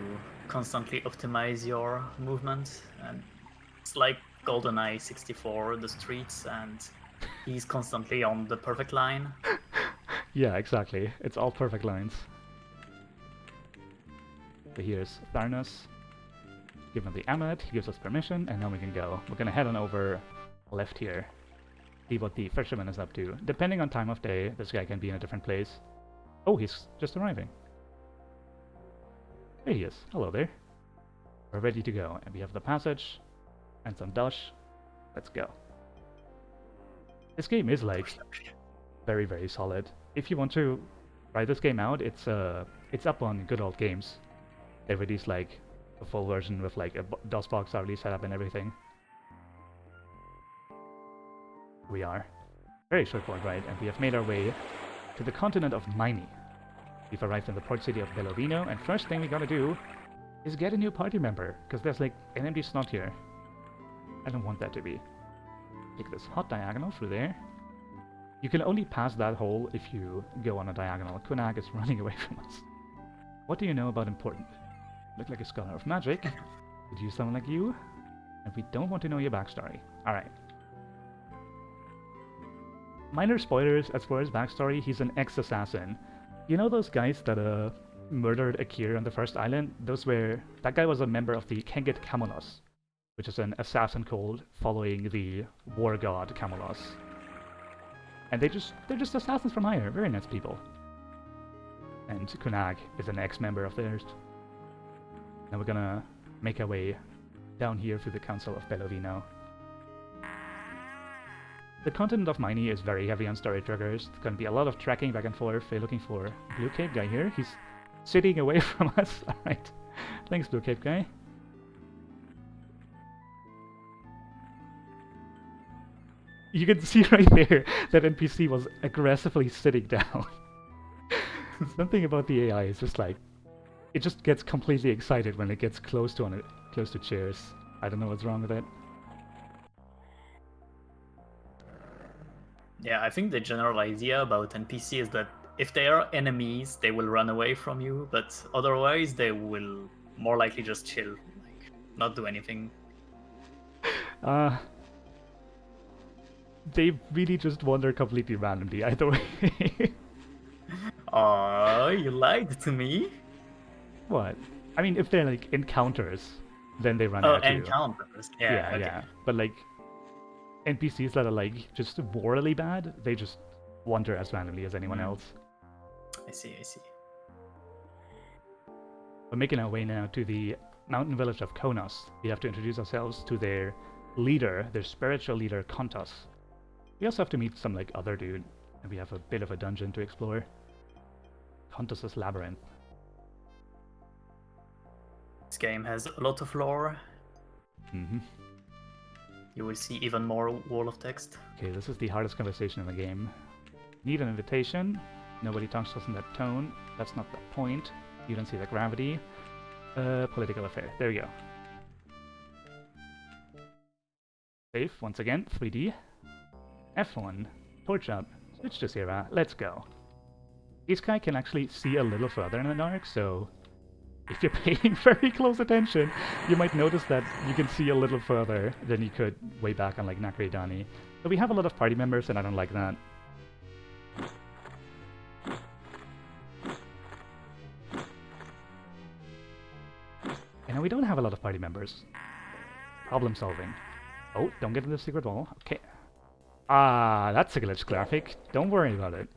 constantly optimize your movement, and it's like GoldenEye 64, the streets, and he's constantly on the perfect line. Yeah, exactly. It's all perfect lines. So here's Tharnos. Give him the amulet, he gives us permission, and now we can go. We're gonna head on over left here. See what the fisherman is up to. Depending on time of day, this guy can be in a different place. Oh, he's just arriving. There he is. Hello there. We're ready to go. And we have the passage and some dodge. Let's go. This game is like very, very solid. If you want to try this game out, it's up on Good Old Games. They released like a full version with like a DOSBox already set up and everything. We are. Very straightforward, right? And we have made our way to the continent of Miney. We've arrived in the port city of Bellovino, and first thing we gotta do is get a new party member, because there's like an empty slot here. I don't want that to be. Take this hot diagonal through there. You can only pass that hole if you go on a diagonal. Kunag is running away from us. What do you know about important? Look like a scholar of magic. Could use someone like you. And we don't want to know your backstory. Alright. Minor spoilers as far as backstory, he's an ex-assassin. You know those guys that murdered Akir on the first island? That guy was a member of the Kenget Camelos, which is an assassin cult following the war god Camelos. And they're just assassins from hire, very nice people. And Kunag is an ex-member of theirs. Now we're gonna make our way down here through the Council of Bellovino. The continent of Miney is very heavy on story triggers. It's gonna be a lot of tracking back and forth. We're looking for Blue Cape guy here. He's sitting away from us. Alright. Thanks, Blue Cape guy. You can see right there that NPC was aggressively sitting down. Something about the AI is just like, it just gets completely excited when it gets close to chairs. I don't know what's wrong with it. Yeah, I think the general idea about NPC is that if they are enemies, they will run away from you, but otherwise they will more likely just chill, like not do anything. They really just wander completely randomly either way. Oh, you lied to me. What? I mean, if they're like encounters, then they run Oh, at you. encounters. Yeah, Yeah, okay. yeah. But like NPCs that are like just morally bad, they just wander as randomly as anyone else. I see, I see. We're making our way now to the mountain village of Konos. We have to introduce ourselves to their leader, their spiritual leader, Kontos. We also have to meet some like other dude, and we have a bit of a dungeon to explore. Kontos's Labyrinth. This game has a lot of lore. Mm-hmm. You will see even more wall of text. Okay, this is the hardest conversation in the game. Need an invitation. Nobody talks to us in that tone. That's not the point. You don't see the gravity. Political affair. There we go. Save, once again, 3D. F1. Torch up. Switch to Sierra. Let's go. This guy can actually see a little further in the dark, so if you're paying very close attention, you might notice that you can see a little further than you could way back on like Nakredani. But we have a lot of party members, and I don't like that. And we don't have a lot of party members. Problem solving. Oh, don't get in the secret wall. Okay. Ah, that's a glitch graphic. Don't worry about it.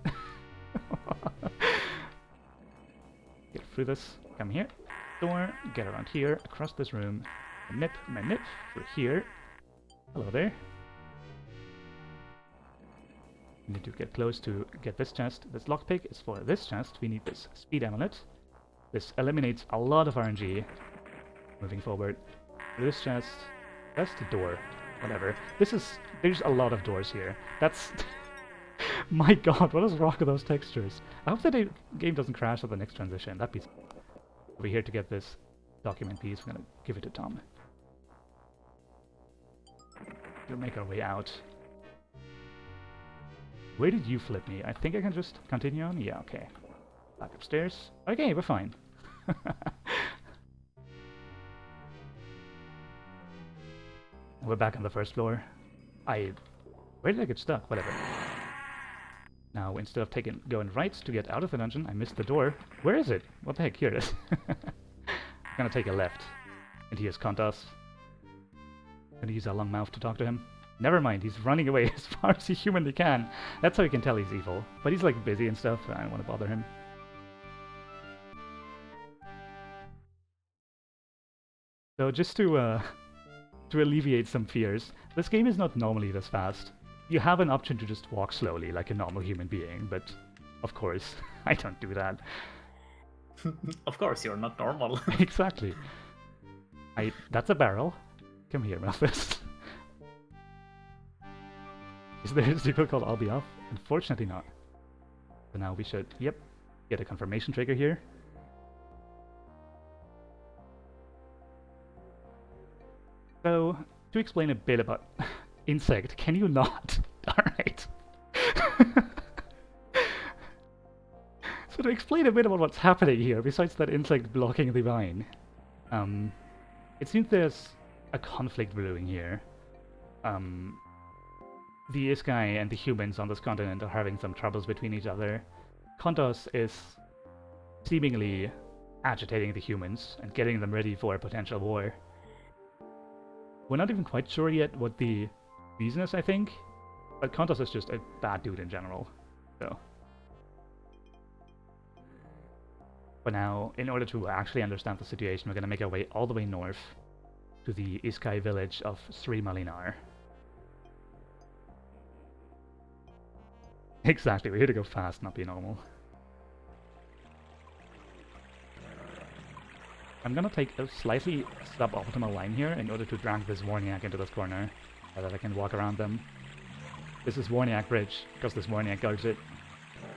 Get through this. Come here. Door. Get around here. Across this room. My nip. Through here. Hello there. We need to get close to get this chest. This lockpick is for this chest. We need this speed amulet. This eliminates a lot of RNG. Moving forward. This chest. That's the door. Whatever. There's a lot of doors here. That's... My god, what is wrong with those textures? I hope that the game doesn't crash at the next transition. That'd be... We're here to get this document piece. We're gonna give it to Tom. We'll make our way out. Where did you flip me? I think I can just continue on? Yeah, okay. Back upstairs. Okay, we're fine. We're back on the first floor. Where did I get stuck? Whatever. Now, instead of going right to get out of the dungeon, I missed the door. Where is it? What the heck? Here it is. I'm gonna take a left. And here's Kontos. Gonna use our long mouth to talk to him. Never mind, he's running away as far as he humanly can. That's how you can tell he's evil. But he's like busy and stuff, so I don't want to bother him. So just to alleviate some fears, this game is not normally this fast. You have an option to just walk slowly like a normal human being, but of course, I don't do that. Of course, you're not normal. Exactly. That's a barrel. Come here, Malthus. Is there a sequel called Albion? Unfortunately not. So now we should, yep, get a confirmation trigger here. So, to explain a bit about Insect, can you not? Alright. So to explain a bit about what's happening here, besides that Insect blocking the vine, it seems there's a conflict brewing here. The Iskai and the humans on this continent are having some troubles between each other. Kontos is seemingly agitating the humans and getting them ready for a potential war. We're not even quite sure yet what the reason is, I think, but Kontos is just a bad dude in general, so. For now, in order to actually understand the situation, we're gonna make our way all the way north to the Iskai village of Sri Malinar. Exactly, we're here to go fast, not be normal. I'm gonna take a slightly suboptimal line here in order to drag this Warniak into this corner, so that I can walk around them. This is Warniak Bridge, because this Warniak guards it.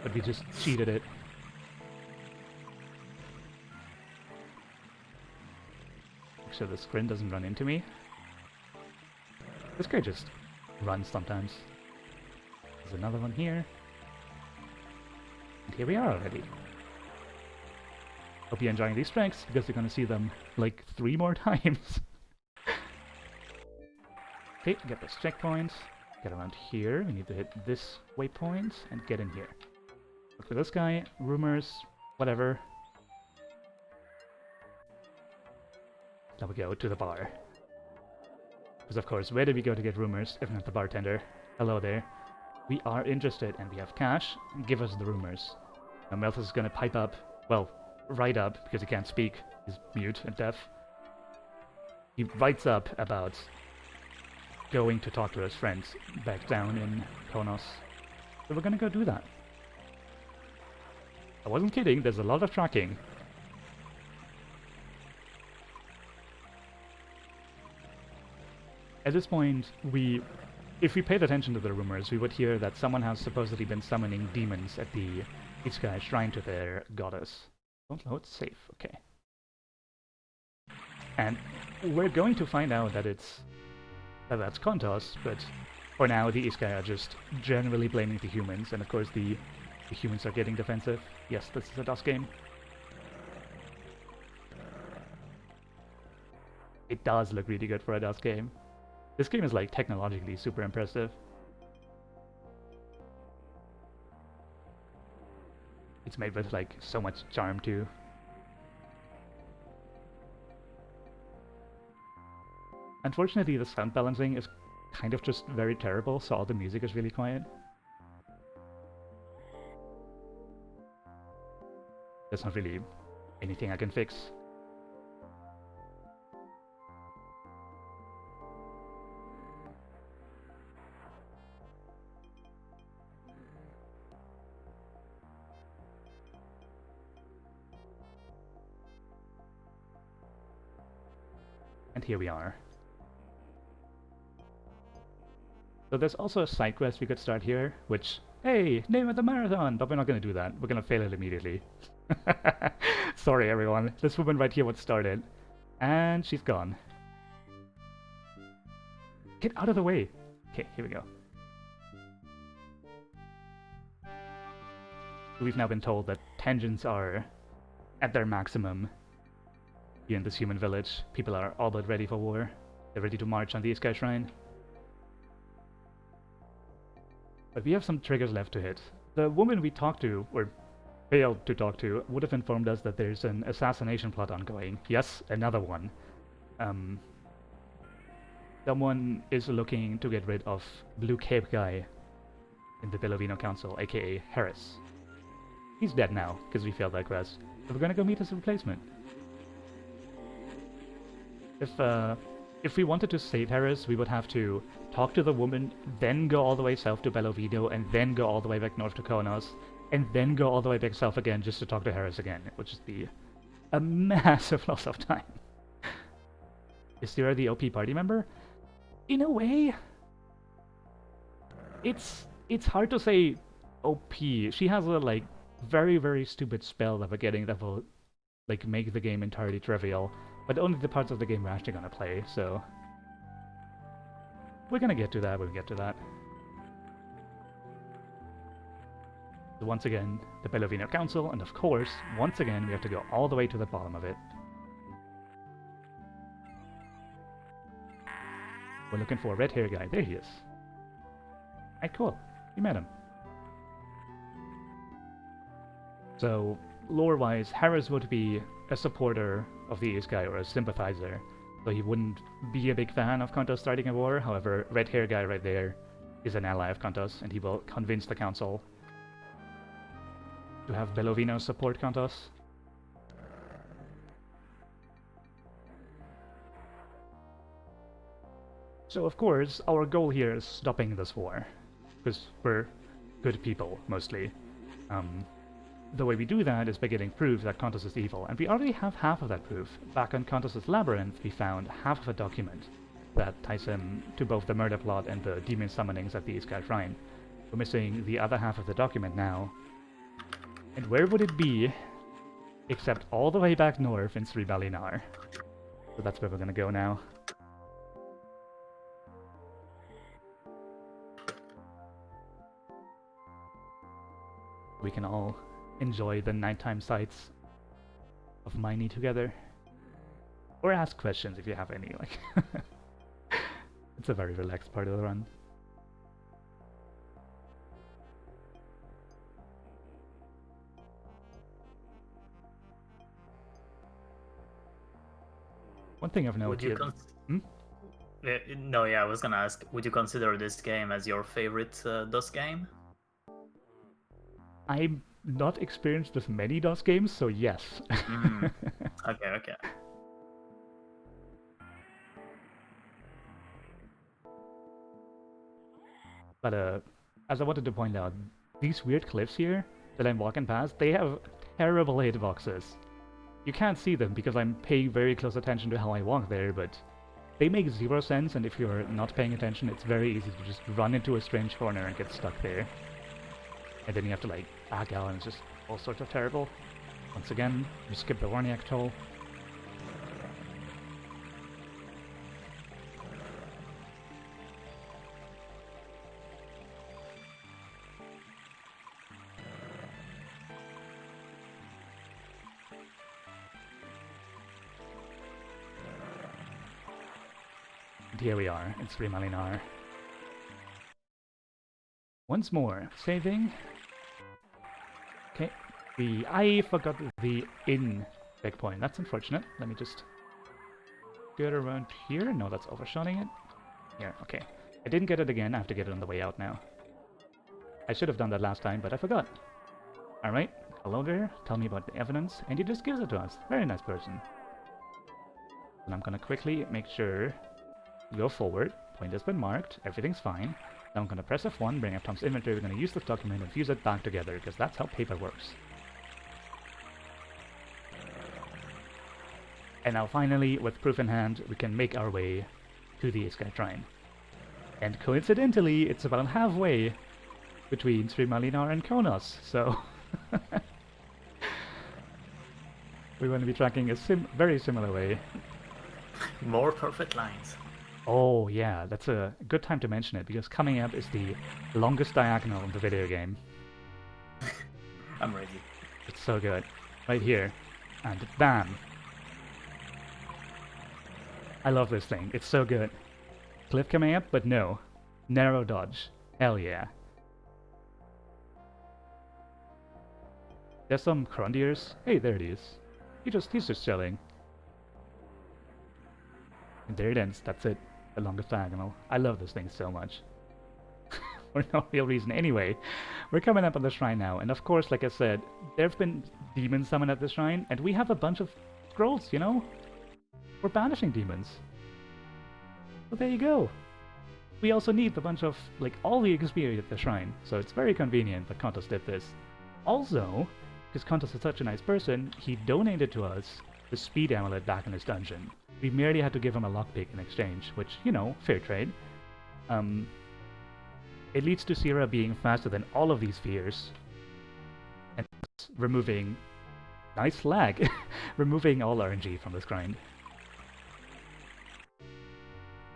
But we just cheated it. Make sure the Scrin doesn't run into me. This guy just runs sometimes. There's another one here. And here we are already. Hope you're enjoying these strengths, because you're gonna see them like 3 more times. Okay, get this checkpoint. Get around here. We need to hit this waypoint and get in here. Look for this guy. Rumors. Whatever. Now we go to the bar. Because of course, where do we go to get rumors if not the bartender? Hello there. We are interested and we have cash. Give us the rumors. Now Malthus is gonna pipe up. Well, write up, because he can't speak. He's mute and deaf. He writes up about going to talk to his friends back down in Konos. So we're gonna go do that. I wasn't kidding, there's a lot of tracking. At this point, if we paid attention to the rumors, we would hear that someone has supposedly been summoning demons at the Ichigai shrine to their goddess. Don't load, safe, okay. And we're going to find out that that's Kontos, but for now the Ichigai are just generally blaming the humans, and of course the humans are getting defensive. Yes, this is a DOS game. It does look really good for a DOS game. This game is like technologically super impressive. It's made with like so much charm too. Unfortunately, the sound balancing is kind of just very terrible, so all the music is really quiet. There's not really anything I can fix. And here we are. So there's also a side quest we could start here, which, hey, name of the marathon! But we're not going to do that. We're going to fail it immediately. Sorry, everyone. This woman right here would start it. And she's gone. Get out of the way! Okay, here we go. We've now been told that tensions are at their maximum here in this human village. People are all but ready for war. They're ready to march on the Ichigai Shrine. But we have some triggers left to hit. The woman we talked to, or failed to talk to, would have informed us that there's an assassination plot ongoing. Yes, another one. Someone is looking to get rid of Blue Cape guy in the Bellovino Council, aka Harris. He's dead now, because we failed that quest. So we're gonna go meet his replacement. If we wanted to save Harris, we would have to talk to the woman, then go all the way south to Bellovino, and then go all the way back north to Konos, and then go all the way back south again just to talk to Harris again. It would just be a massive loss of time. Is Sarah the OP party member? In a way, it's hard to say OP. She has a like very, very stupid spell that we're getting that will like make the game entirely trivial. But only the parts of the game we're actually gonna play, so we're gonna get to that when we get to that. So once again, the Bellovino Council, and of course, once again, we have to go all the way to the bottom of it. We're looking for a red hair guy. There he is. Alright, cool. We met him. So, lore-wise, Harris would be a supporter of the Ichigai or a sympathizer, so he wouldn't be a big fan of Kontos starting a war. However, red hair guy right there is an ally of Kontos, and he will convince the council to have Bellovino support Kontos. So of course, our goal here is stopping this war, because we're good people, mostly. The way we do that is by getting proof that Kontos is evil, and we already have half of that proof. Back on Kontos' Labyrinth, we found half of a document that ties in to both the murder plot and the demon summonings at the Sky Shrine. We're missing the other half of the document now. And where would it be except all the way back north in Sri Balinar? So that's where we're gonna go now. We can all enjoy the nighttime sights of Miney together. Or ask questions if you have any, like... It's a very relaxed part of the run. One thing I've Would noted... you No, yeah, I was gonna ask, would you consider this game as your favorite DOS game? I'm not experienced with many DOS games, so yes. Okay, okay. But as I wanted to point out, these weird cliffs here that I'm walking past, they have terrible hitboxes. You can't see them because I'm paying very close attention to how I walk there, but they make zero sense, and if you're not paying attention, it's very easy to just run into a strange corner and get stuck there. And then you have to like back out, and it's just all sorts of terrible. Once again, we skip the Warniak toll. And here we are, in Sri Malinar. Once more, saving. Okay, I forgot the in checkpoint. That's unfortunate. Let me just get around here. No, that's overshotting it. Here, okay. I didn't get it again. I have to get it on the way out now. I should have done that last time, but I forgot. Alright, hello there. Tell me about the evidence. And he just gives it to us. Very nice person. And I'm gonna quickly make sure to go forward. Point has been marked. Everything's fine. Now I'm gonna press F1, bring up Tom's inventory. We're gonna use this document and fuse it back together, because that's how paper works. And now finally, with proof in hand, we can make our way to the Sky Shrine. And coincidentally, it's about halfway between Sri Malinar and Konos, so... we're going to be tracking a very similar way. More perfect lines. Oh yeah, that's a good time to mention it, because coming up is the longest diagonal in the video game. I'm ready. It's so good. Right here. And bam! I love this thing. It's so good. Cliff coming up, but no. Narrow dodge. Hell yeah. There's some Crondiers. Hey, there it is. He's just chilling. And there it ends. That's it. The longest diagonal. I love this thing so much. For no real reason. Anyway, we're coming up on the shrine now. And of course, like I said, there have been demons summoned at the shrine. And we have a bunch of scrolls, you know? We're banishing demons. So there you go. We also need a bunch of, like, all the XP at the shrine. So it's very convenient that Kontos did this. Also, because Kontos is such a nice person, he donated to us the speed amulet back in his dungeon. We merely had to give him a lockpick in exchange, which, you know, fair trade. It leads to Sierra being faster than all of these spheres, and removing... nice lag! removing all RNG from this grind.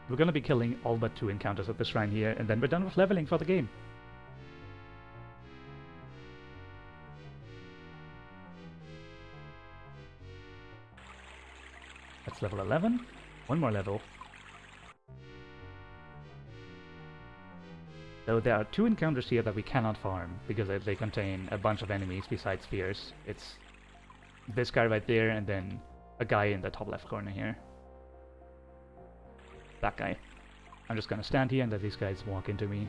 We're gonna be killing all but 2 encounters at the shrine here, and then we're done with leveling for the game. That's level 11. One more level. So there are 2 encounters here that we cannot farm, because they contain a bunch of enemies besides spheres. It's this guy right there, and then a guy in the top left corner here. That guy. I'm just gonna stand here and let these guys walk into me.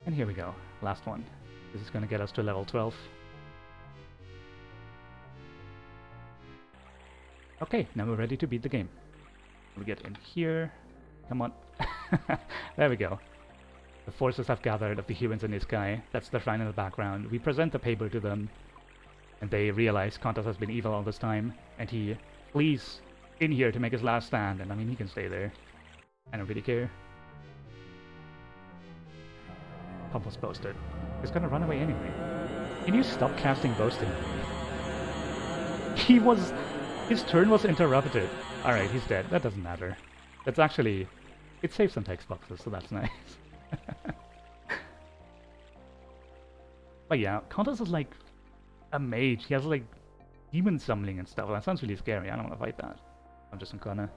And here we go. Last one. This is gonna get us to level 12. Okay, now we're ready to beat the game. We get in here. Come on. There we go. The forces have gathered of the humans in the sky. That's the shrine in the background. We present the paper to them, and they realize Kontos has been evil all this time, and he flees in here to make his last stand, and I mean, he can stay there. I don't really care. Almost boasted. He's gonna run away anyway. Can you stop casting boasting? His turn was interrupted. Alright, he's dead. That doesn't matter. That's actually... It saves some text boxes, so that's nice. But yeah, Kontos is like a mage. He has like demon summoning and stuff. That sounds really scary. I don't want to fight that. I'm just gonna...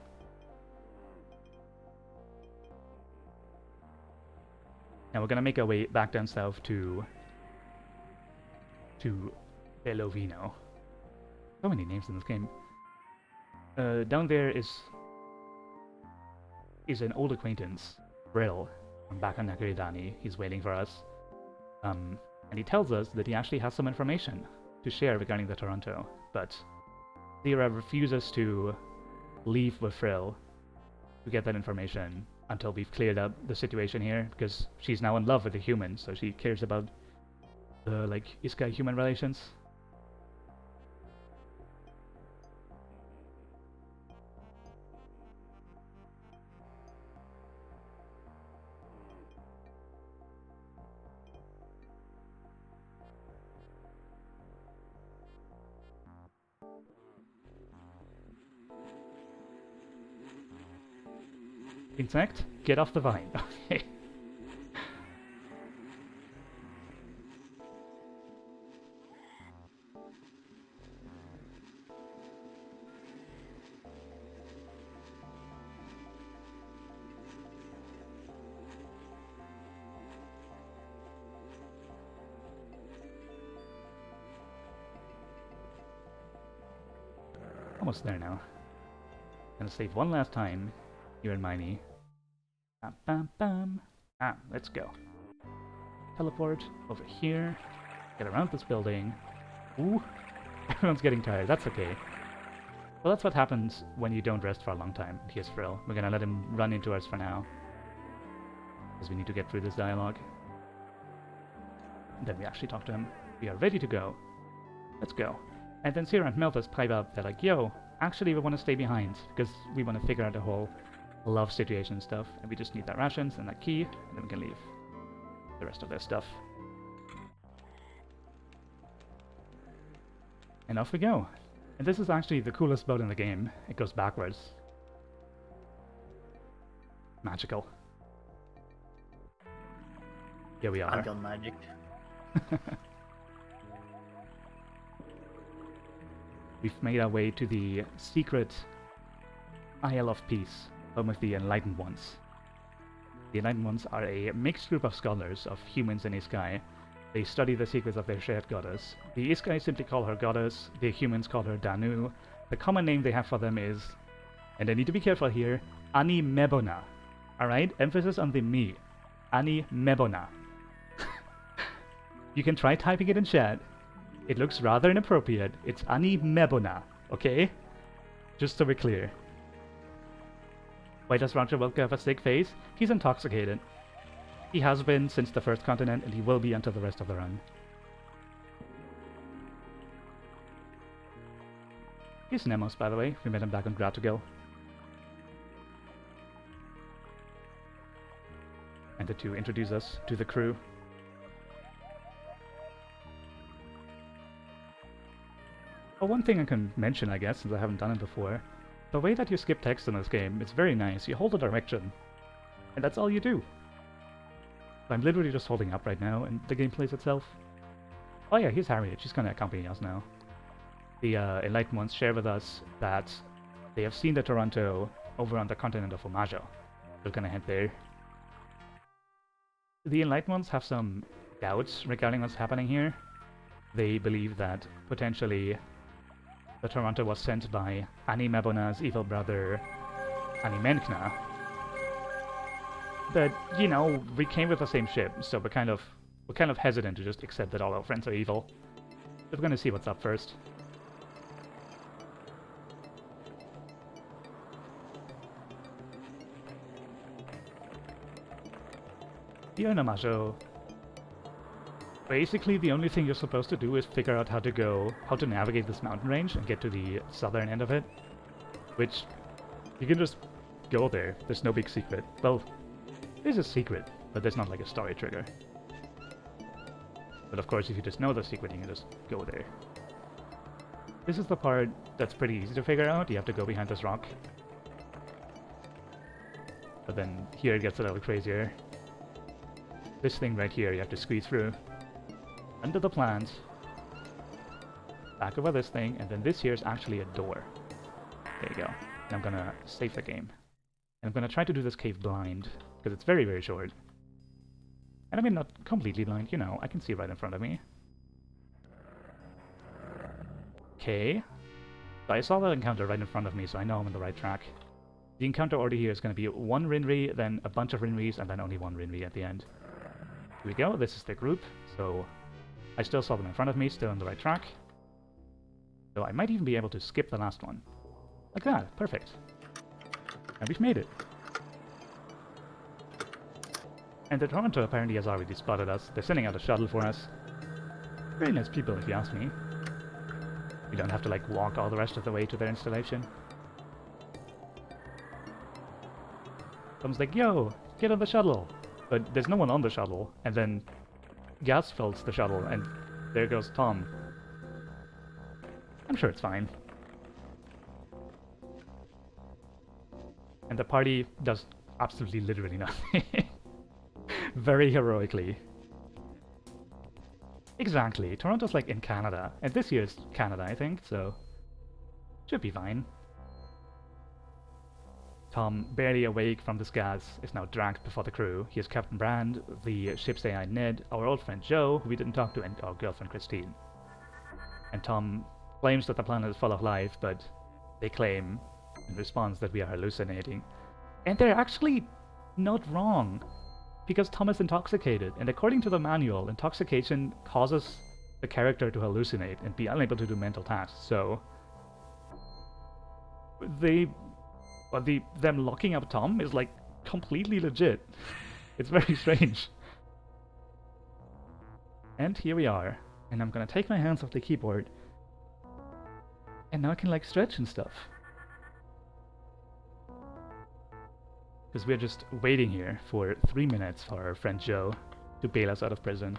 Now we're gonna make our way back down south to Belovino. So many names in this game. Down there is an old acquaintance, Brill, from back on Nakiridani. He's waiting for us. And he tells us that he actually has some information to share regarding the Toronto, but Lyra refuses to leave with Frill to get that information until we've cleared up the situation here, because she's now in love with the humans, so she cares about the, like, Isekai-human relations. Insect, get off the vine. Okay. Almost there now. Gonna save one last time. You and Miney. Bam, bam, bam. Ah, let's go. Teleport over here. Get around this building. Ooh, everyone's getting tired. That's okay. Well, that's what happens when you don't rest for a long time. Here's Frill. We're gonna let him run into us for now, because we need to get through this dialogue. And then we actually talk to him. We are ready to go. Let's go. And then Sierra and Melthus pipe up. They're like, yo, actually we want to stay behind, because we want to figure out the whole love situation and stuff, and we just need that rations and that key, and then we can leave the rest of their stuff. And off we go. And this is actually the coolest boat in the game. It goes backwards. Magical. Here we are. Albion magic. We've made our way to the secret Isle of Peace, home of the Enlightened Ones. The Enlightened Ones are a mixed group of scholars of humans and Isekai. They study the secrets of their shared goddess. The Isekai simply call her goddess, the humans call her Danu. The common name they have for them is, and I need to be careful here, Ani Mebona. Alright? Emphasis on the me. Ani Mebona. You can try typing it in chat. It looks rather inappropriate. It's Ani Mebona, okay? Just so we're clear. Why does Roger Wilke have a sick face? He's intoxicated. He has been since the first continent, and he will be until the rest of the run. Here's Nemos, by the way. We met him back on Gratugil. And the two introduce us to the crew. Well, one thing I can mention, I guess, since I haven't done it before, the way that you skip text in this game is very nice. You hold a direction, and that's all you do. I'm literally just holding up right now, and the game plays itself. Oh yeah, here's Harriet. She's gonna accompany us now. The Enlightened Ones share with us that they have seen the Toronto over on the continent of Omajo. We're gonna head there. The Enlightened Ones have some doubts regarding what's happening here. They believe that potentially the Toronto was sent by Ani Mebona's evil brother, Ani Menkna. But, you know, we came with the same ship, so we're kind of hesitant to just accept that all our friends are evil. But we're gonna see what's up first. here in Amajo, basically the only thing you're supposed to do is figure out how to navigate this mountain range and get to the southern end of it, which you can just go there. There's no big secret. Well, there's a secret, but there's not like a story trigger. But of course, if you just know the secret, you can just go there. This is the part that's pretty easy to figure out. You have to go behind this rock. But then here it gets a little crazier. This thing right here, you have to squeeze through. Under the plant. Back over this thing, and then this here is actually a door. There you go. And I'm gonna save the game. And I'm gonna try to do this cave blind, because it's very, very short. And I mean, not completely blind, you know, I can see right in front of me. Okay. So I saw that encounter right in front of me, so I know I'm on the right track. The encounter order here is going to be one Rinri, then a bunch of Rinris, and then only one Rinri at the end. Here we go, this is the group, so I still saw them in front of me, still on the right track. So I might even be able to skip the last one. Like that, perfect. And we've made it. And the Toronto apparently has already spotted us. They're sending out a shuttle for us. Very nice people, if you ask me. We don't have to, like, walk all the rest of the way to their installation. Someone's like, yo, get on the shuttle! But there's no one on the shuttle, and then gas fills the shuttle, and there goes Tom. I'm sure it's fine. And the party does absolutely literally nothing. Very heroically. Exactly. Toronto's like in Canada. And this year's Canada, I think, so should be fine. Tom, barely awake from this gas, is now dragged before the crew. He is Captain Brand, the ship's AI Ned, our old friend Joe, who we didn't talk to, and our girlfriend Christine. And Tom claims that the planet is full of life, but they claim in response that we are hallucinating. And they're actually not wrong. Because Tom is intoxicated, and according to the manual, intoxication causes the character to hallucinate and be unable to do mental tasks, so them locking up Tom is like completely legit. It's very strange. And here we are, and I'm gonna take my hands off the keyboard, and now I can like stretch and stuff. Because we're just waiting here for 3 minutes for our friend Joe to bail us out of prison.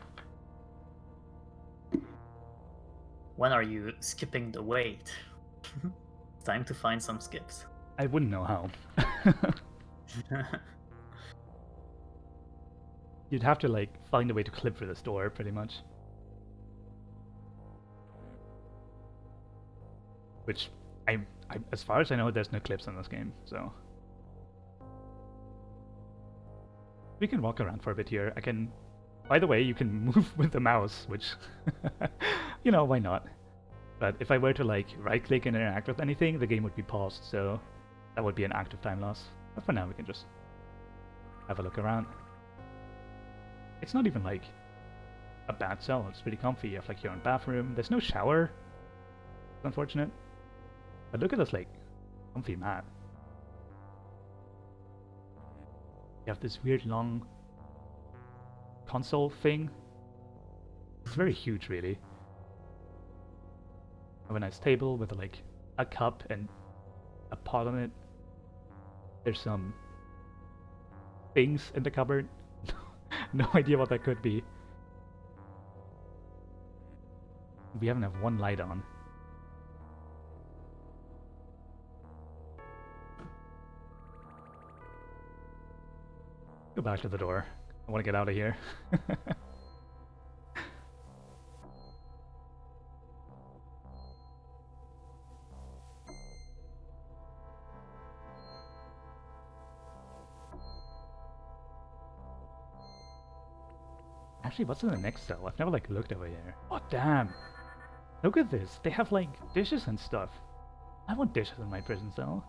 When are you skipping the wait? Time to find some skips. I wouldn't know how. You'd have to like find a way to clip through this door, pretty much. Which, as far as I know, there's no clips in this game, so... We can walk around for a bit here. I can... By the way, you can move with the mouse, which... you know, why not? But if I were to, like, right-click and interact with anything, the game would be paused, so... That would be an active time loss. But for now, we can just... have a look around. It's not even, like... a bad cell. It's pretty comfy. You have, like, your own bathroom. There's no shower. It's unfortunate. But look at this, like, comfy mat. You have this weird long console thing. It's very huge, really. I have a nice table with like a cup and a pot on it. There's some things in the cupboard. No idea what that could be. We haven't have one light on. Go back to the door. I want to get out of here. Actually, what's in the next cell? I've never like looked over here. Oh damn! Look at this. They have like dishes and stuff. I want dishes in my prison cell.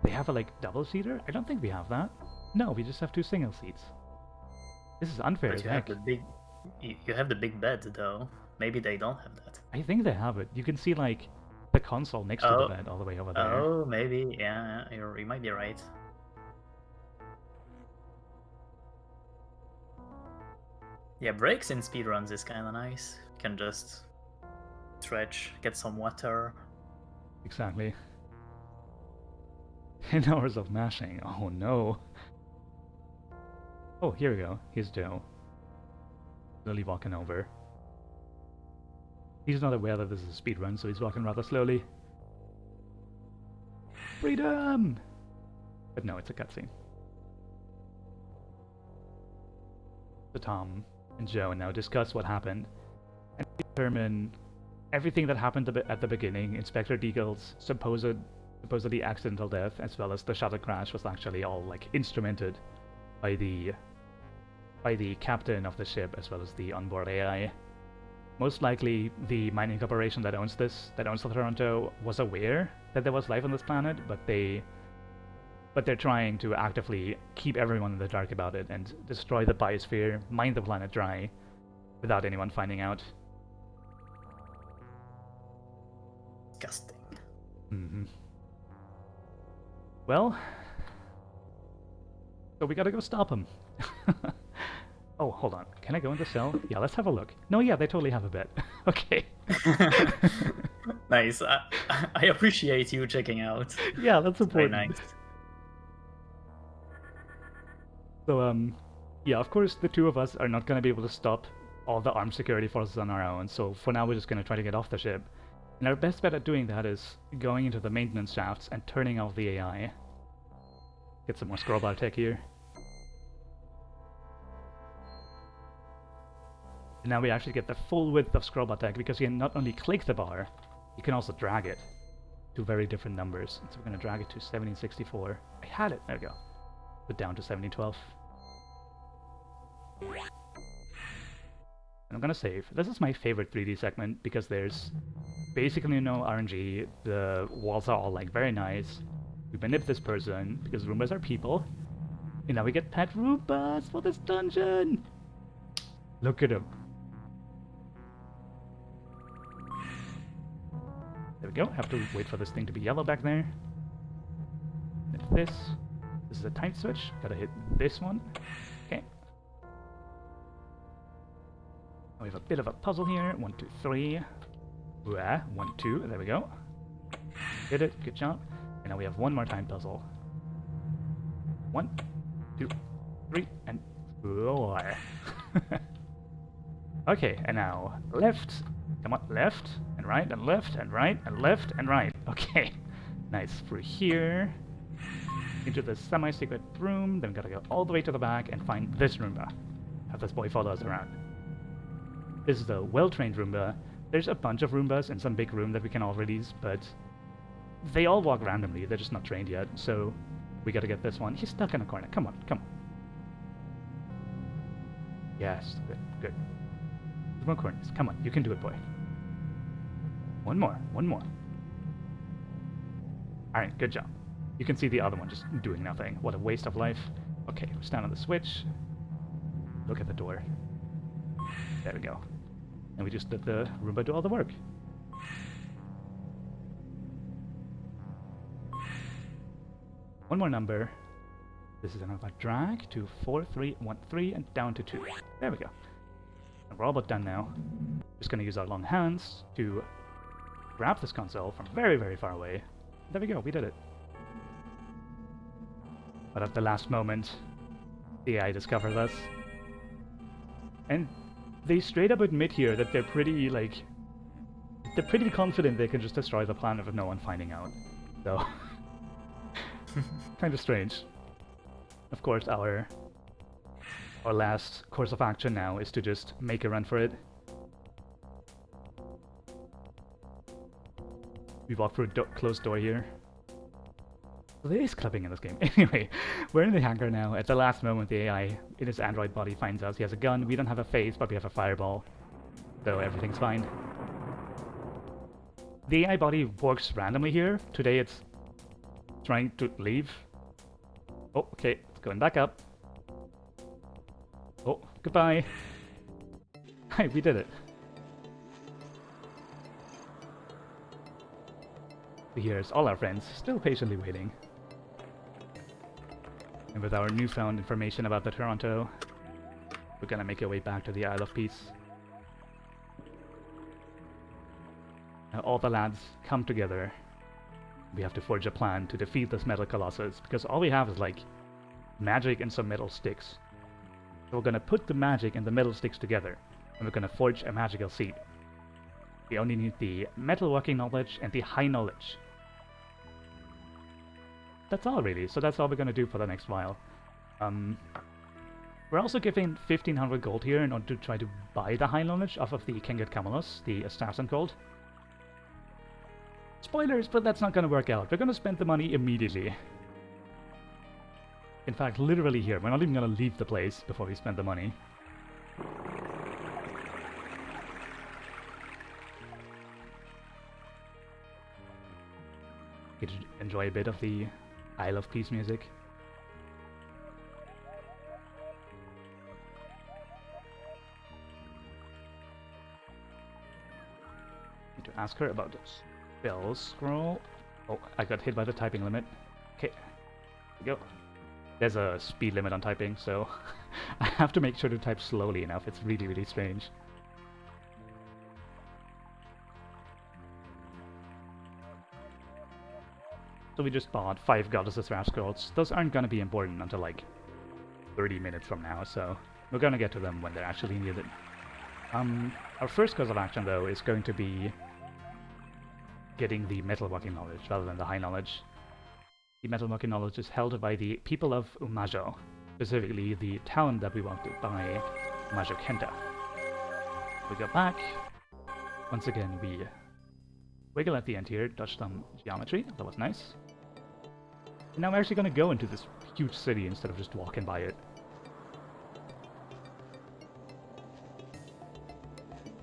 They have a like double-seater? I don't think we have that. No, we just have 2 single seats. This is unfair as heck. You have the big bed though. Maybe they don't have that. I think they have it. You can see like the console next to the bed all the way over there. Oh, maybe. Yeah, you might be right. Yeah, breaks in speedruns is kind of nice. You can just stretch, get some water. Exactly. 10 hours of mashing. Oh no. Oh, here we go. Here's Joe. Slowly walking over. He's not aware that this is a speedrun, so he's walking rather slowly. Freedom! But no, it's a cutscene. So Tom and Joe now discuss what happened and determine everything that happened at the beginning. Inspector Deagle's supposedly accidental death, as well as the shuttle crash, was actually all like instrumented by the captain of the ship, as well as the onboard AI. Most likely, the mining corporation that owns the Toronto was aware that there was life on this planet, but they're trying to actively keep everyone in the dark about it and destroy the biosphere, mine the planet dry, without anyone finding out. Disgusting. Mm-hmm. Well, so we gotta go stop him. Oh, hold on. Can I go in the cell? Yeah, let's have a look. No, yeah, they totally have a bed. Okay. Nice. I appreciate you checking out. Yeah, that's Very important. nice. So, yeah, of course, the two of us are not going to be able to stop all the armed security forces on our own, so for now we're just going to try to get off the ship. And our best bet at doing that is going into the maintenance shafts and turning off the AI. Get some more scroll bar tech here. And now we actually get the full width of scroll bar tech, because you can not only click the bar, you can also drag it to very different numbers. And so we're going to drag it to 1764. I had it! There we go. Put down to 1712. And I'm gonna save. This is my favorite 3D segment because there's basically no RNG. The walls are all like very nice. We manip this person because Roombas are people. And now we get pet Roombas for this dungeon! Look at him. There we go. Have to wait for this thing to be yellow back there. Hit this. This is a tight switch. Gotta hit this one. Okay. We have a bit of a puzzle here. 1, 2, 3. 1, 2. There we go. Did it. Good job. And now we have one more time puzzle. 1, 2, 3, and 4. Okay, and now left. Come on, left and right and left and right and left and right. Okay. Nice. Through here. Into the semi-secret room. Then we gotta go all the way to the back and find this Roomba. Have this boy follow us around. This is the well-trained Roomba. There's a bunch of Roombas in some big room that we can all release, but they all walk randomly. They're just not trained yet, so we gotta get this one. He's stuck in a corner. Come on, come on. Yes, good, good. 2 more corners. Come on, you can do it, boy. One more, one more. Alright, good job. You can see the other one just doing nothing. What a waste of life. Okay, stand on the switch. Look at the door. There we go. And we just let the Roomba do all the work. One more number. This is another drag to 4313 and down to 2. There we go. And we're all but done now. Just gonna use our long hands to grab this console from very, very far away. There we go, we did it. But at the last moment, the AI discovers us. And they straight up admit here that they're pretty confident they can just destroy the planet with no one finding out. So, kind of strange. Of course, our last course of action now is to just make a run for it. We walk through a closed door here. There is clipping in this game. Anyway, we're in the hangar now. At the last moment, the AI in his android body finds us. He has a gun. We don't have a face, but we have a fireball. So everything's fine. The AI body works randomly here. Today it's trying to leave. Oh, okay. It's going back up. Oh, goodbye. Hi, we did it. Here's all our friends, still patiently waiting. And with our newfound information about the Toronto, We're gonna make our way back to the Isle of Peace. Now all the lads come together. We have to forge a plan to defeat this metal colossus, because all we have is like magic and some metal sticks. So we're gonna put the magic and the metal sticks together, and we're gonna forge a magical seed. We only need the metal walking knowledge and the high knowledge. That's all really, so that's all we're gonna do for the next while. We're also giving 1500 gold here in order to try to buy the high knowledge off of the King of Camelus, the assassin gold. Spoilers, but that's not gonna work out. We're gonna spend the money immediately. In fact, literally here. We're not even gonna leave the place before we spend the money. Get to enjoy a bit of the Isle of Peace music. Need to ask her about this spell scroll. Oh, I got hit by the typing limit. Okay, here we go. There's a speed limit on typing, so I have to make sure to type slowly enough. It's really, really strange. So we just bought 5 Goddesses Wrath Scrolls. Those aren't going to be important until like 30 minutes from now, so we're going to get to them when they're actually needed. Our first course of action, though, is going to be getting the metal walking knowledge rather than the high knowledge. The metal walking knowledge is held by the people of Umajo, specifically the town that we want to buy, Umajo Kenta. We go back. Once again, we wiggle at the end here, dodge some geometry. That was nice. And now we're actually going to go into this huge city instead of just walking by it.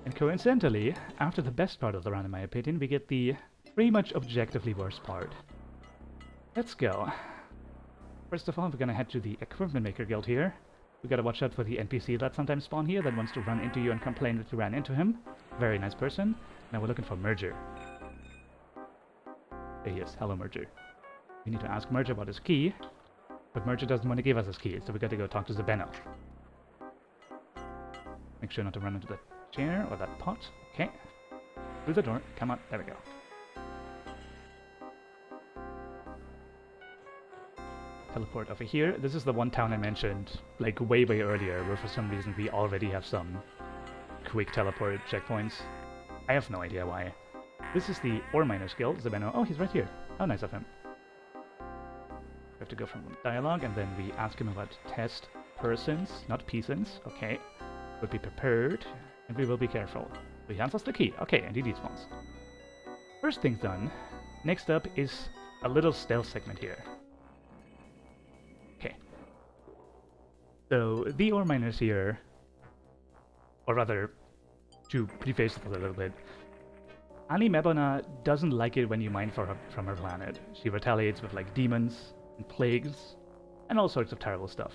And coincidentally, after the best part of the run, in my opinion, we get the pretty much objectively worst part. Let's go. First of all, we're gonna head to the Equipment Maker Guild here. We gotta watch out for the NPC that sometimes spawn here that wants to run into you and complain that you ran into him. Very nice person. Now we're looking for Merger. There he is. Hello, Merger. We need to ask Merger about his key, but Merger doesn't want to give us his key, so we gotta go talk to Zabeno. Make sure not to run into the chair or that pot. Okay. Through the door. Come on. There we go. Teleport over here. This is the one town I mentioned, like way earlier, where for some reason we already have some quick teleport checkpoints. I have no idea why. This is the Ore Miners Guild, Zabeno. Oh, he's right here. How nice of him. We have to go from dialogue, and then we ask him about test persons, not peasants. Okay. We'll be prepared, and we will be careful. So he hands us the key. Okay, and he despawns. First thing done. Next up is a little stealth segment here. So, the ore miners here, or rather, to preface it a little bit, Annie Mebona doesn't like it when you mine from her planet. She retaliates with like demons and plagues and all sorts of terrible stuff.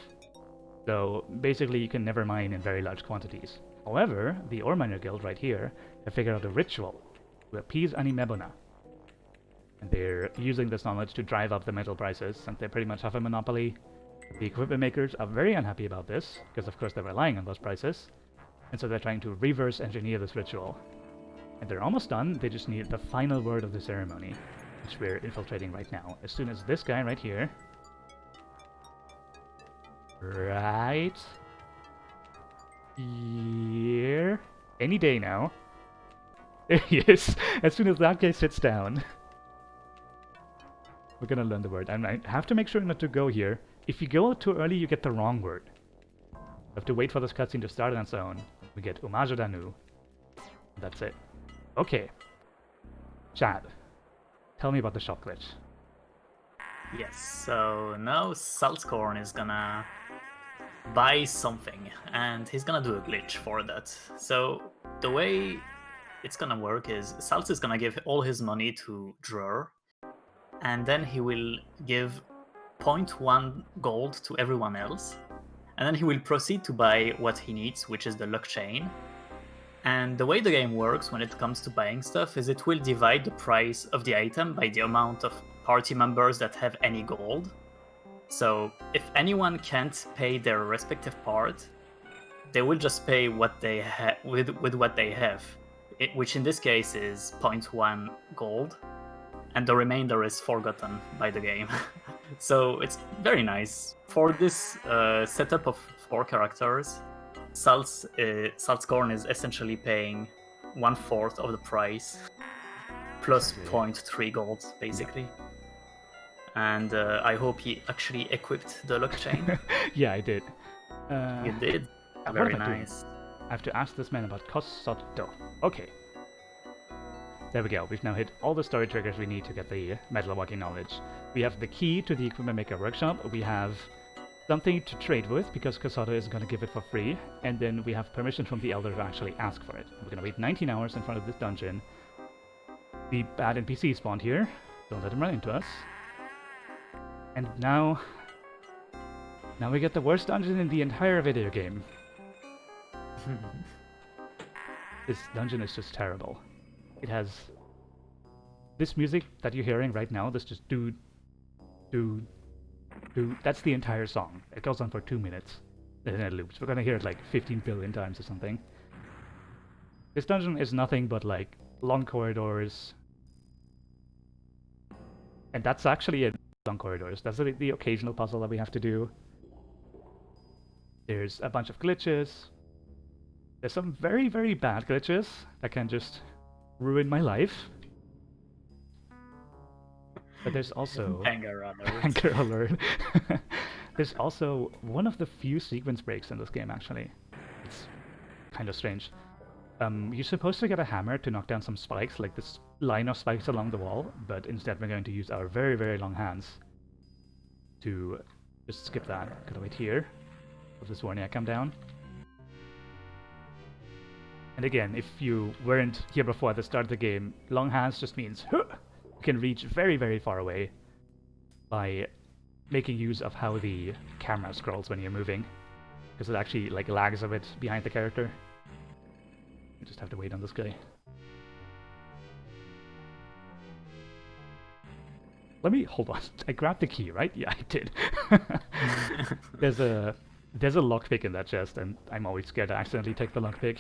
So basically you can never mine in very large quantities. However, the Ore Miner Guild right here have figured out a ritual to appease Annie Mebona. And they're using this knowledge to drive up the metal prices, since they pretty much have a monopoly. The equipment makers are very unhappy about this, because of course they're relying on those prices, and so they're trying to reverse engineer this ritual. And they're almost done, they just need the final word of the ceremony, which we're infiltrating right now. As soon as this guy right here... Right... here... Any day now. There he is! As soon as that guy sits down. We're gonna learn the word. And I have to make sure not to go here. If you go too early, you get the wrong word. You have to wait for this cutscene to start on its own. We get Umajo Danu. That's it. Okay. Chad, tell me about the shop glitch. Yes, so now Salzkorn is gonna buy something, and he's gonna do a glitch for that. So the way it's gonna work is Salz is gonna give all his money to Drur, and then he will give 0.1 gold to everyone else, and then he will proceed to buy what he needs, which is the luck chain. And the way the game works when it comes to buying stuff is it will divide the price of the item by the amount of party members that have any gold. So if anyone can't pay their respective part, they will just pay what they have with what they have, which in this case is 0.1 gold, and the remainder is forgotten by the game. So it's very nice for this setup of 4 characters. Salzkorn is essentially paying 1/4 of the price plus 0.3 gold, basically. And I hope he actually equipped the luck chain. Yeah, I did. You did. What Very am I doing? nice. I have to ask this man about Kosoto. Okay. There we go. We've now hit all the story triggers we need to get the metalworking knowledge. We have the key to the Equipment Maker Workshop. We have something to trade with, because Kosoto is going to give it for free. And then we have permission from the Elder to actually ask for it. We're going to wait 19 hours in front of this dungeon. The bad NPC spawned here. Don't let him run into us. And now we get the worst dungeon in the entire video game. This dungeon is just terrible. It has this music that you're hearing right now, this just do, that's the entire song. It goes on for 2 minutes, and then it loops. We're gonna hear it like 15 billion times or something. This dungeon is nothing but like long corridors. And that's actually it, long corridors. That's the occasional puzzle that we have to do. There's a bunch of glitches. There's some very, very bad glitches that can just ruin my life. But there's also... Anger alert. Anger alert. There's also one of the few sequence breaks in this game, actually. It's kind of strange. You're supposed to get a hammer to knock down some spikes, like this line of spikes along the wall, but instead we're going to use our very, very long hands to just skip that. Gotta wait here for this warning to come down. And again, if you weren't here before at the start of the game, long hands just means you can reach very, very far away by making use of how the camera scrolls when you're moving, because it actually like lags a bit behind the character. You just have to wait on this guy. Let me hold on. I grabbed the key, right? Yeah, I did. There's a lockpick in that chest, and I'm always scared to accidentally take the lockpick.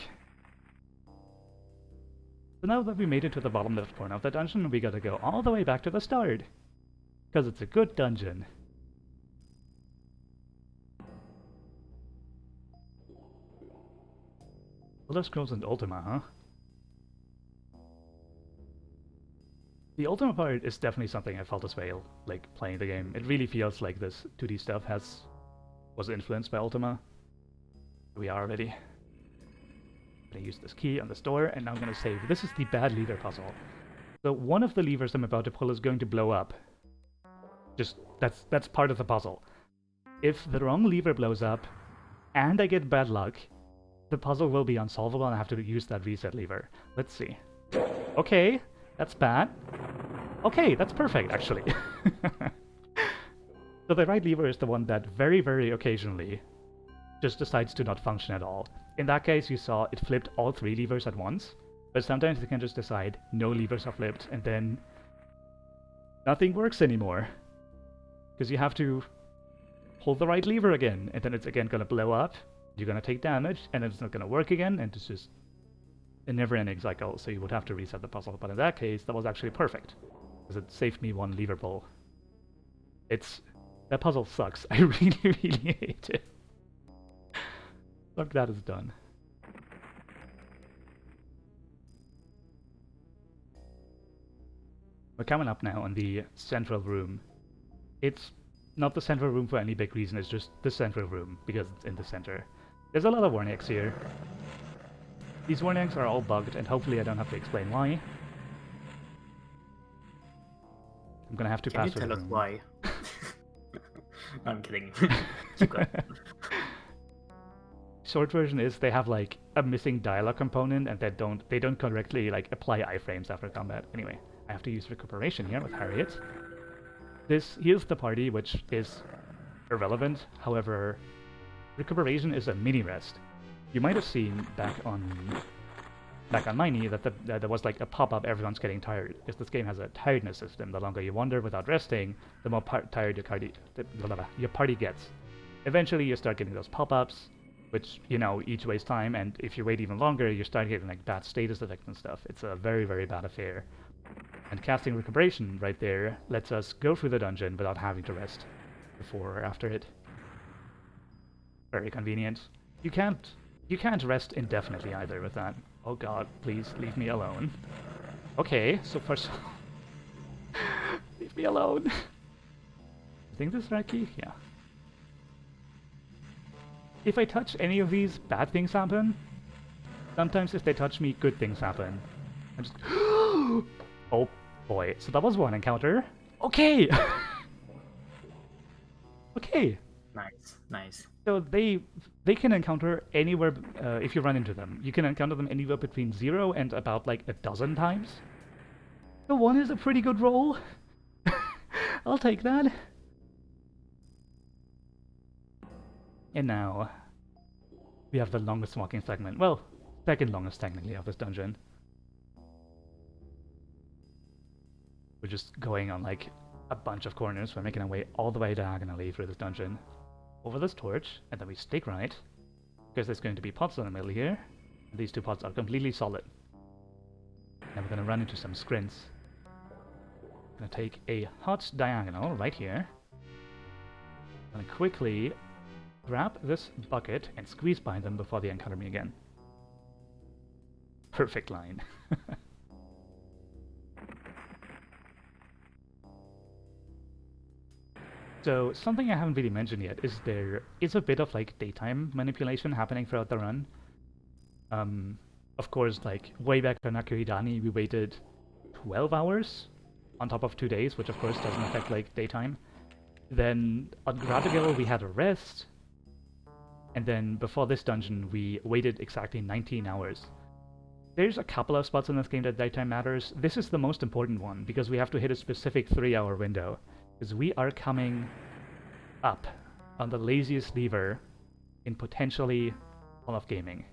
So now that we made it to the bottom left corner of the dungeon, we gotta go all the way back to the start, because it's a good dungeon. Elder Scrolls and Ultima, huh? The Ultima part is definitely something I felt as well, like playing the game. It really feels like this 2D stuff was influenced by Ultima. Here we are already. I'm gonna use this key on this door, and now I'm gonna save. This is the bad lever puzzle. So one of the levers I'm about to pull is going to blow up. Just that's part of the puzzle. If the wrong lever blows up, and I get bad luck, the puzzle will be unsolvable, and I have to use that reset lever. Let's see. Okay, that's bad. Okay, that's perfect, actually. So the right lever is the one that very, very occasionally just decides to not function at all. In that case, you saw it flipped all 3 levers at once, but sometimes it can just decide no levers are flipped, and then nothing works anymore. Because you have to pull the right lever again, and then it's again gonna blow up, you're gonna take damage, and then it's not gonna work again, and it's just a never-ending cycle, so you would have to reset the puzzle. But in that case, that was actually perfect, because it saved me 1 lever pull. That puzzle sucks. I really, really hate it. Look, that is done. We're coming up now on the central room. It's not the central room for any big reason, it's just the central room, because it's in the center. There's a lot of warnings here. These warnings are all bugged, and hopefully I don't have to explain why. I'm gonna have to pass through the room. Can you tell us why? I'm kidding. Keep going. Short version is they have like a missing dialogue component, and they don't correctly like apply iframes after combat. Anyway, I have to use recuperation here with Harriet. Here's the party, which is irrelevant. However, recuperation is a mini rest. You might have seen back on Miney that there was like a pop-up, everyone's getting tired, because this game has a tiredness system. The longer you wander without resting, the more tired your party gets. Eventually you start getting those pop-ups, which, you know, each wastes time, and if you wait even longer, you start getting like bad status effects and stuff. It's a very, very bad affair. And casting Recuperation right there lets us go through the dungeon without having to rest before or after it. Very convenient. You can't rest indefinitely either with that. Oh god, please leave me alone. Okay, so first leave me alone. I think this is the right key? Yeah. If I touch any of these, bad things happen. Sometimes if they touch me, good things happen. I just... Oh boy, so that was one encounter. Okay! Okay. Nice, nice. So they can encounter anywhere, if you run into them. You can encounter them anywhere between 0 and about like a dozen times. So 1 is a pretty good roll. I'll take that. And now we have the longest walking segment. Well, second longest technically of this dungeon. We're just going on like a bunch of corners. We're making our way all the way diagonally through this dungeon. Over this torch, and then we stick right, because there's going to be pots in the middle here. These 2 pots are completely solid. And we're going to run into some scrints. Going to take a hot diagonal right here. I'm going to quickly grab this bucket and squeeze by them before they encounter me again. Perfect line. So, something I haven't really mentioned yet is there is a bit of like daytime manipulation happening throughout the run. Of course, like way back on Nakuhidani, we waited 12 hours on top of 2 days, which of course doesn't affect like daytime. Then on Gradagal we had a rest, and then before this dungeon we waited exactly 19 hours. There's a couple of spots in this game that daytime matters. This is the most important one, because we have to hit a specific 3-hour window. Because we are coming up on the laziest lever in potentially all of gaming.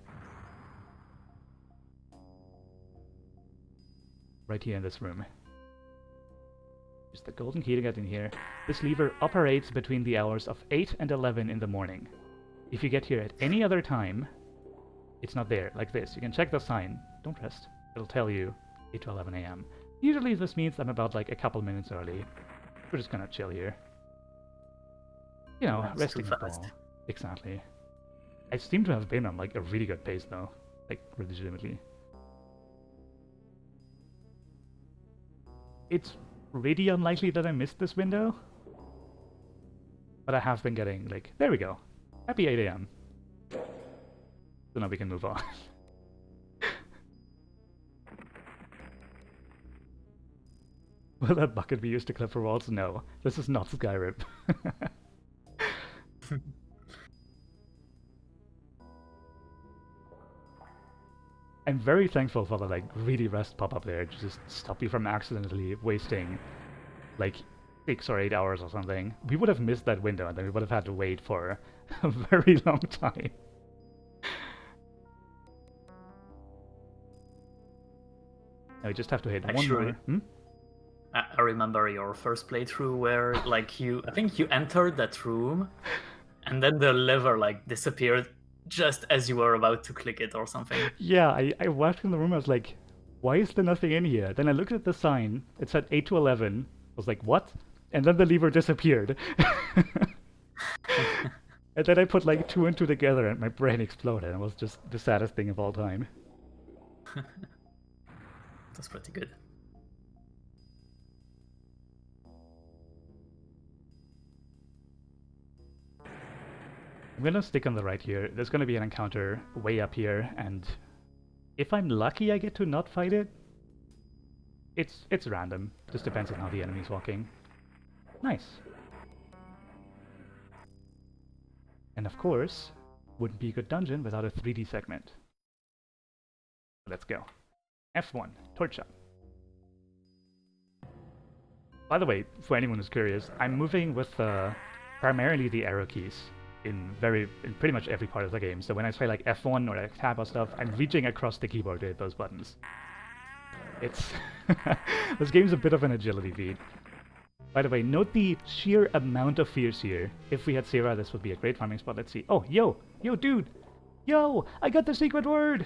Right here in this room. Just the golden key to get in here. This lever operates between the hours of 8 and 11 in the morning. If you get here at any other time, it's not there, like this. You can check the sign. Don't rest. It'll tell you 8 to 11 a.m. Usually this means I'm about like a couple minutes early. We're just gonna chill here. You know, That's resting too the fast. ball. Exactly. I seem to have been on like a really good pace though. Like, legitimately. It's really unlikely that I missed this window. But I have been getting like, there we go. Happy 8 a.m. So now we can move on. Will that bucket be used to clip for walls? No. This is not Skyrim. I'm very thankful for the like greedy rest pop-up there to just stop you from accidentally wasting like 6 or 8 hours or something. We would have missed that window and then we would have had to wait for a very long time. Now we just have to hit Actually, one more. I remember your first playthrough where, like, I think you entered that room, and then the lever, like, disappeared just as you were about to click it or something. Yeah, I walked in the room, I was like, why is there nothing in here? Then I looked at the sign, it said 8 to 11. I was like, what? And then the lever disappeared. And then I put like 2 and 2 together and my brain exploded. It was just the saddest thing of all time. That's pretty good. I'm gonna stick on the right here. There's gonna be an encounter way up here, and if I'm lucky I get to not fight it. It's random. Just depends on how the enemy's walking. Nice. And of course, wouldn't be a good dungeon without a 3D segment. Let's go. F1, torch shot. By the way, for anyone who's curious, I'm moving with primarily the arrow keys in pretty much every part of the game. So when I say like F1 or like tab or stuff, I'm reaching across the keyboard to hit those buttons. It's this game's a bit of an agility feat. By the way, note the sheer amount of fears here. If we had Sarah, this would be a great farming spot. Let's see. Oh, yo, dude! Yo, I got the secret word!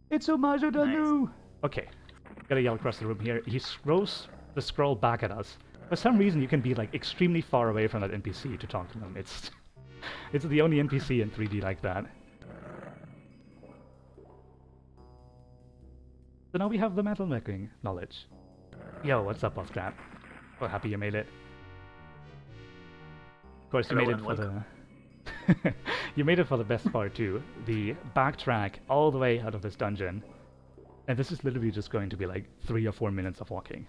It's Umazu Nice. Danu! Okay, gotta yell across the room here. He throws the scroll back at us. For some reason, you can be like extremely far away from that NPC to talk to them. It's the only NPC in 3D like that. So now we have the metal making knowledge. Yo, what's up, off trap? So happy you made it. Of course, you Hello made it and for welcome. the... you made it for the best part too. The backtrack all the way out of this dungeon. And this is literally just going to be like 3 or 4 minutes of walking.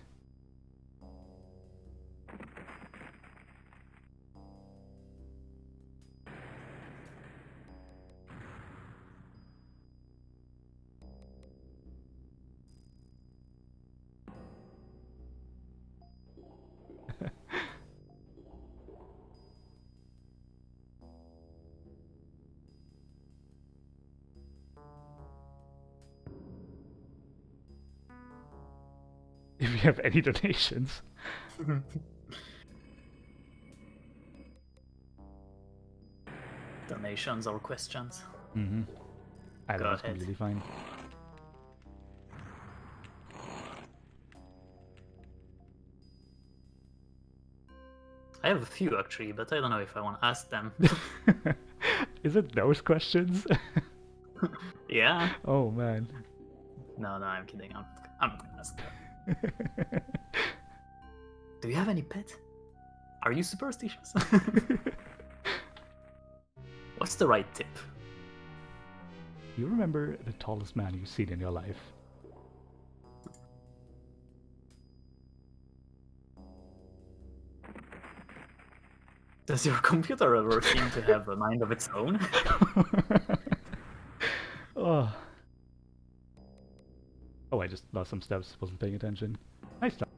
If you have any donations. Donations or questions? Mm-hmm. I Go think it's ahead. completely fine. I have a few actually, but I don't know if I want to ask them. Is it those questions? Yeah. Oh man. No, I'm kidding. I'm gonna ask them. Do you have any pet? Are you superstitious? What's the right tip? You remember the tallest man you've seen in your life? Does your computer ever seem to have a mind of its own? Oh. Oh, I just lost some steps, wasn't paying attention. Nice job.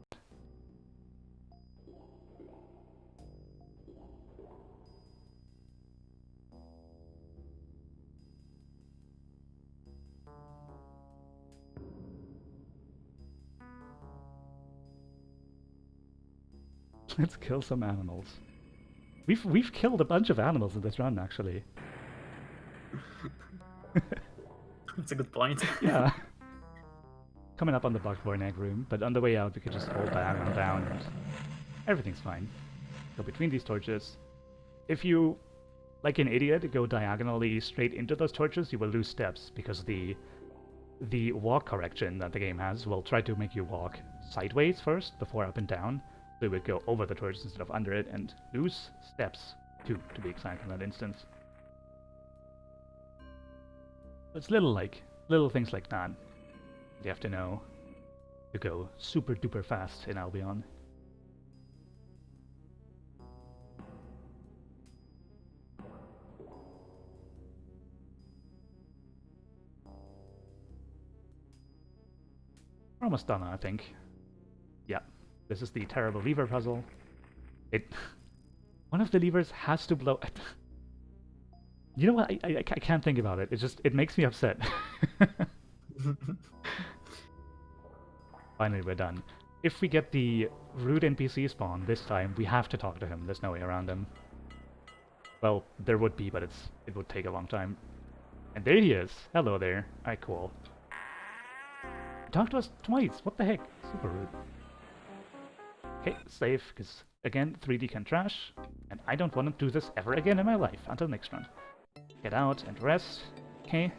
Let's kill some animals. We've killed a bunch of animals in this run, actually. That's a good point. Yeah. Coming up on the Buckborn egg room, but on the way out we could just hold diagonal down and everything's fine. Go between these torches. If you, like an idiot, go diagonally straight into those torches, you will lose steps because the walk correction that the game has will try to make you walk sideways first before up and down. So you would go over the torch instead of under it and lose steps, two to be exact in that instance. It's little things like that you have to know to go super duper fast in Albion. We're almost done, I think. Yeah, this is the terrible lever puzzle. One of the levers has to blow. You know what? I can't think about it. It makes me upset. Finally, we're done. If we get the rude NPC spawn this time, we have to talk to him. There's no way around him. Well, there would be, but it would take a long time. And there he is. Hello there. Alright, cool. Talk to us twice. What the heck? Super rude. Okay, save, because again, 3D can trash, and I don't want to do this ever again in my life until next run. Get out and rest. Okay, I'm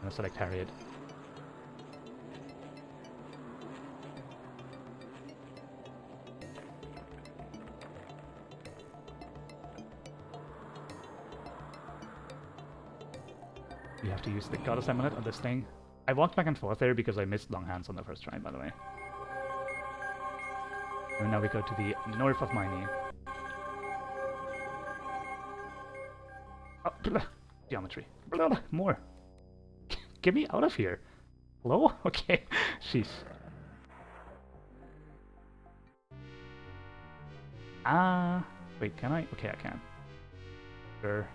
gonna select Harriet. We have to use the Goddess Amulet on this thing. I walked back and forth there because I missed long hands on the first try, by the way. And now we go to the north of Miney. Oh, blah, geometry. Blah, more. Get me out of here. Hello? Okay. Jeez. Wait, can I? Okay, I can. Sure.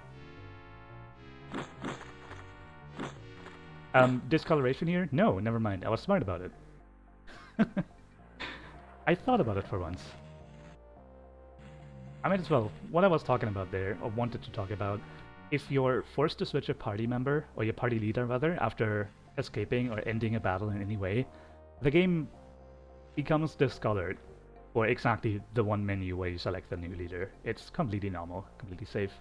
Discoloration here? No, never mind. I was smart about it. I thought about it for once. I might as well. What I was talking about there, or wanted to talk about, if you're forced to switch a party member, or your party leader rather, after escaping or ending a battle in any way, the game becomes discolored for exactly the one menu where you select the new leader. It's completely normal, completely safe.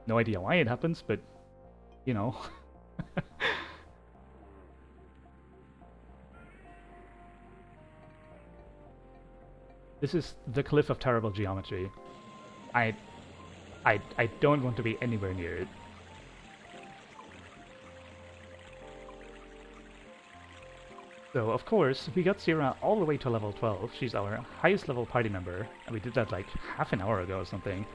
No idea why it happens, but, you know. This is the cliff of terrible geometry. I don't want to be anywhere near it. So, of course, we got Sierra all the way to level 12. She's our highest level party member, and we did that like half an hour ago or something.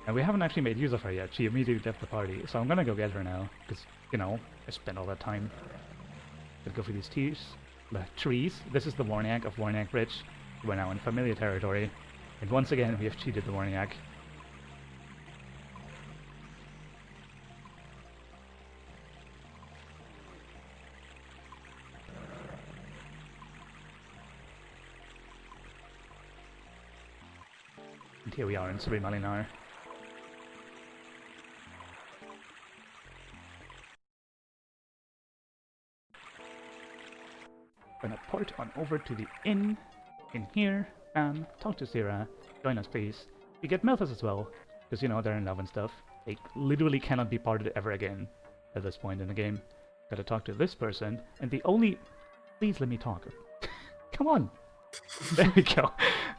And we haven't actually made use of her yet. She immediately left the party, so I'm gonna go get her now, because, you know, I spent all that time. Gonna go for these trees. This is the Warniak of Warniak Bridge. We're now in familiar territory, and once again we have cheated the Warniak. And here we are in Sri Malinar. Gonna port on over to the inn in here and talk to Sierra. Join us, please. We get Melthus as well, because, you know, they're in love and stuff. They literally cannot be parted ever again at this point in the game. Gotta talk to this person, and the only... Please let me talk. Come on! There we go.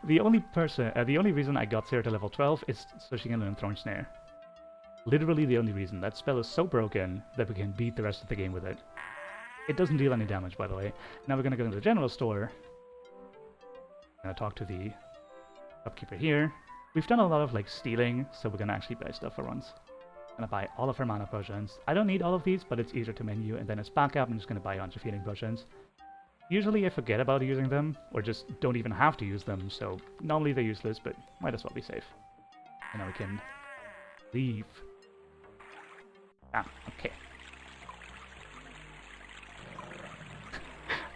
The only reason I got Sierra to level 12 is so she can learn Thorn Snare. Literally the only reason. That spell is so broken that we can beat the rest of the game with it. It doesn't deal any damage, by the way. Now we're gonna go to the general store. Gonna talk to the shopkeeper here. We've done a lot of like stealing, so we're gonna actually buy stuff for once. Gonna buy all of her mana potions. I don't need all of these, but it's easier to menu, and then as backup, I'm just gonna buy a bunch of healing potions. Usually I forget about using them, or just don't even have to use them, so normally they're useless, but might as well be safe. And now we can leave. Ah, okay.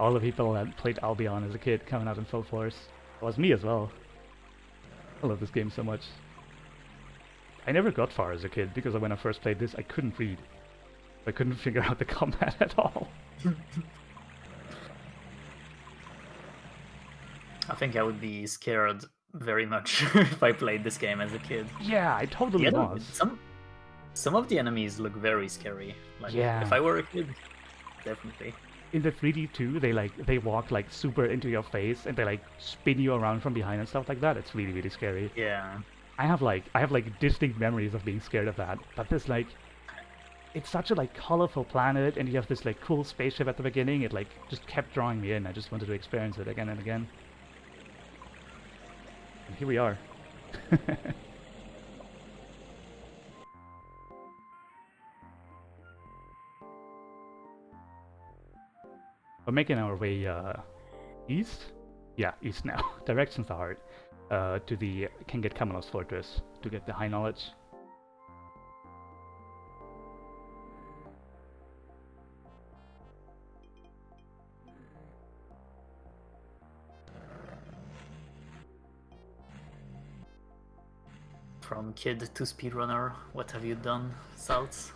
All the people that played Albion as a kid coming out in full force. It was me as well. I love this game so much. I never got far as a kid, because when I first played this, I couldn't read. I couldn't figure out the combat at all. I think I would be scared very much if I played this game as a kid. Yeah, I totally was. Some of the enemies look very scary. Like, yeah. If I were a kid, definitely. In the 3D too, they walk like super into your face, and they like spin you around from behind and stuff like that. It's really, really scary. Yeah. I have like distinct memories of being scared of that. But this like, it's such a like colorful planet, and you have this like cool spaceship at the beginning. It like just kept drawing me in. I just wanted to experience it again and again. And here we are. We're making our way east? Yeah, east now. Directions are hard. To the King Kamalos fortress to get the high knowledge. From kid to speedrunner, what have you done, Salz?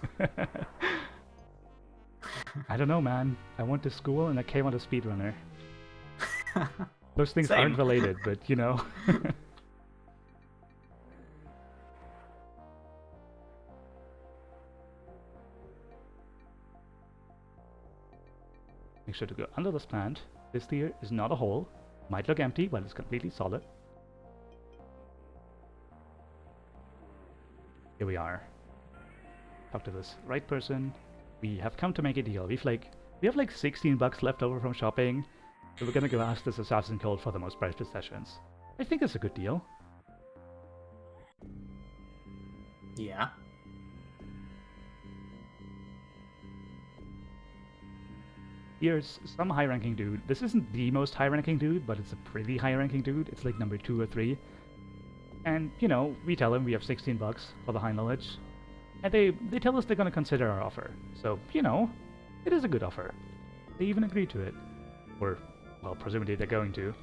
I don't know, man. I went to school and I came out a speedrunner. Those things Same. aren't related, but you know. Make sure to go under this plant. This here is not a hole. Might look empty, but it's completely solid. Here we are. Talk to this right person. We have come to make a deal. We have like 16 bucks left over from shopping, so we're gonna go ask this assassin cult for the most prized possessions. I think it's a good deal. Yeah. Here's some high-ranking dude. This isn't the most high-ranking dude, but it's a pretty high-ranking dude. It's like number 2 or 3. And, you know, we tell him we have 16 bucks for the high knowledge. And they tell us they're gonna consider our offer. So, you know, it is a good offer. They even agree to it. Or, well, presumably they're going to.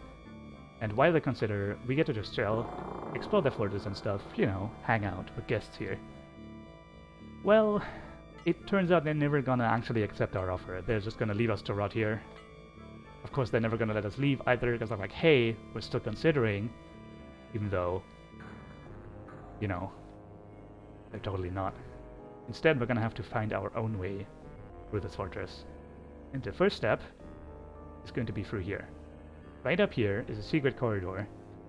And while they consider, we get to just chill, explore their fortress and stuff, you know, hang out with guests here. Well, it turns out they're never gonna actually accept our offer. They're just gonna leave us to rot here. Of course, they're never gonna let us leave either, because I'm like, hey, we're still considering, even though, you know, they're totally not. Instead, we're gonna have to find our own way through this fortress. And the first step is going to be through here. Right up here is a secret corridor.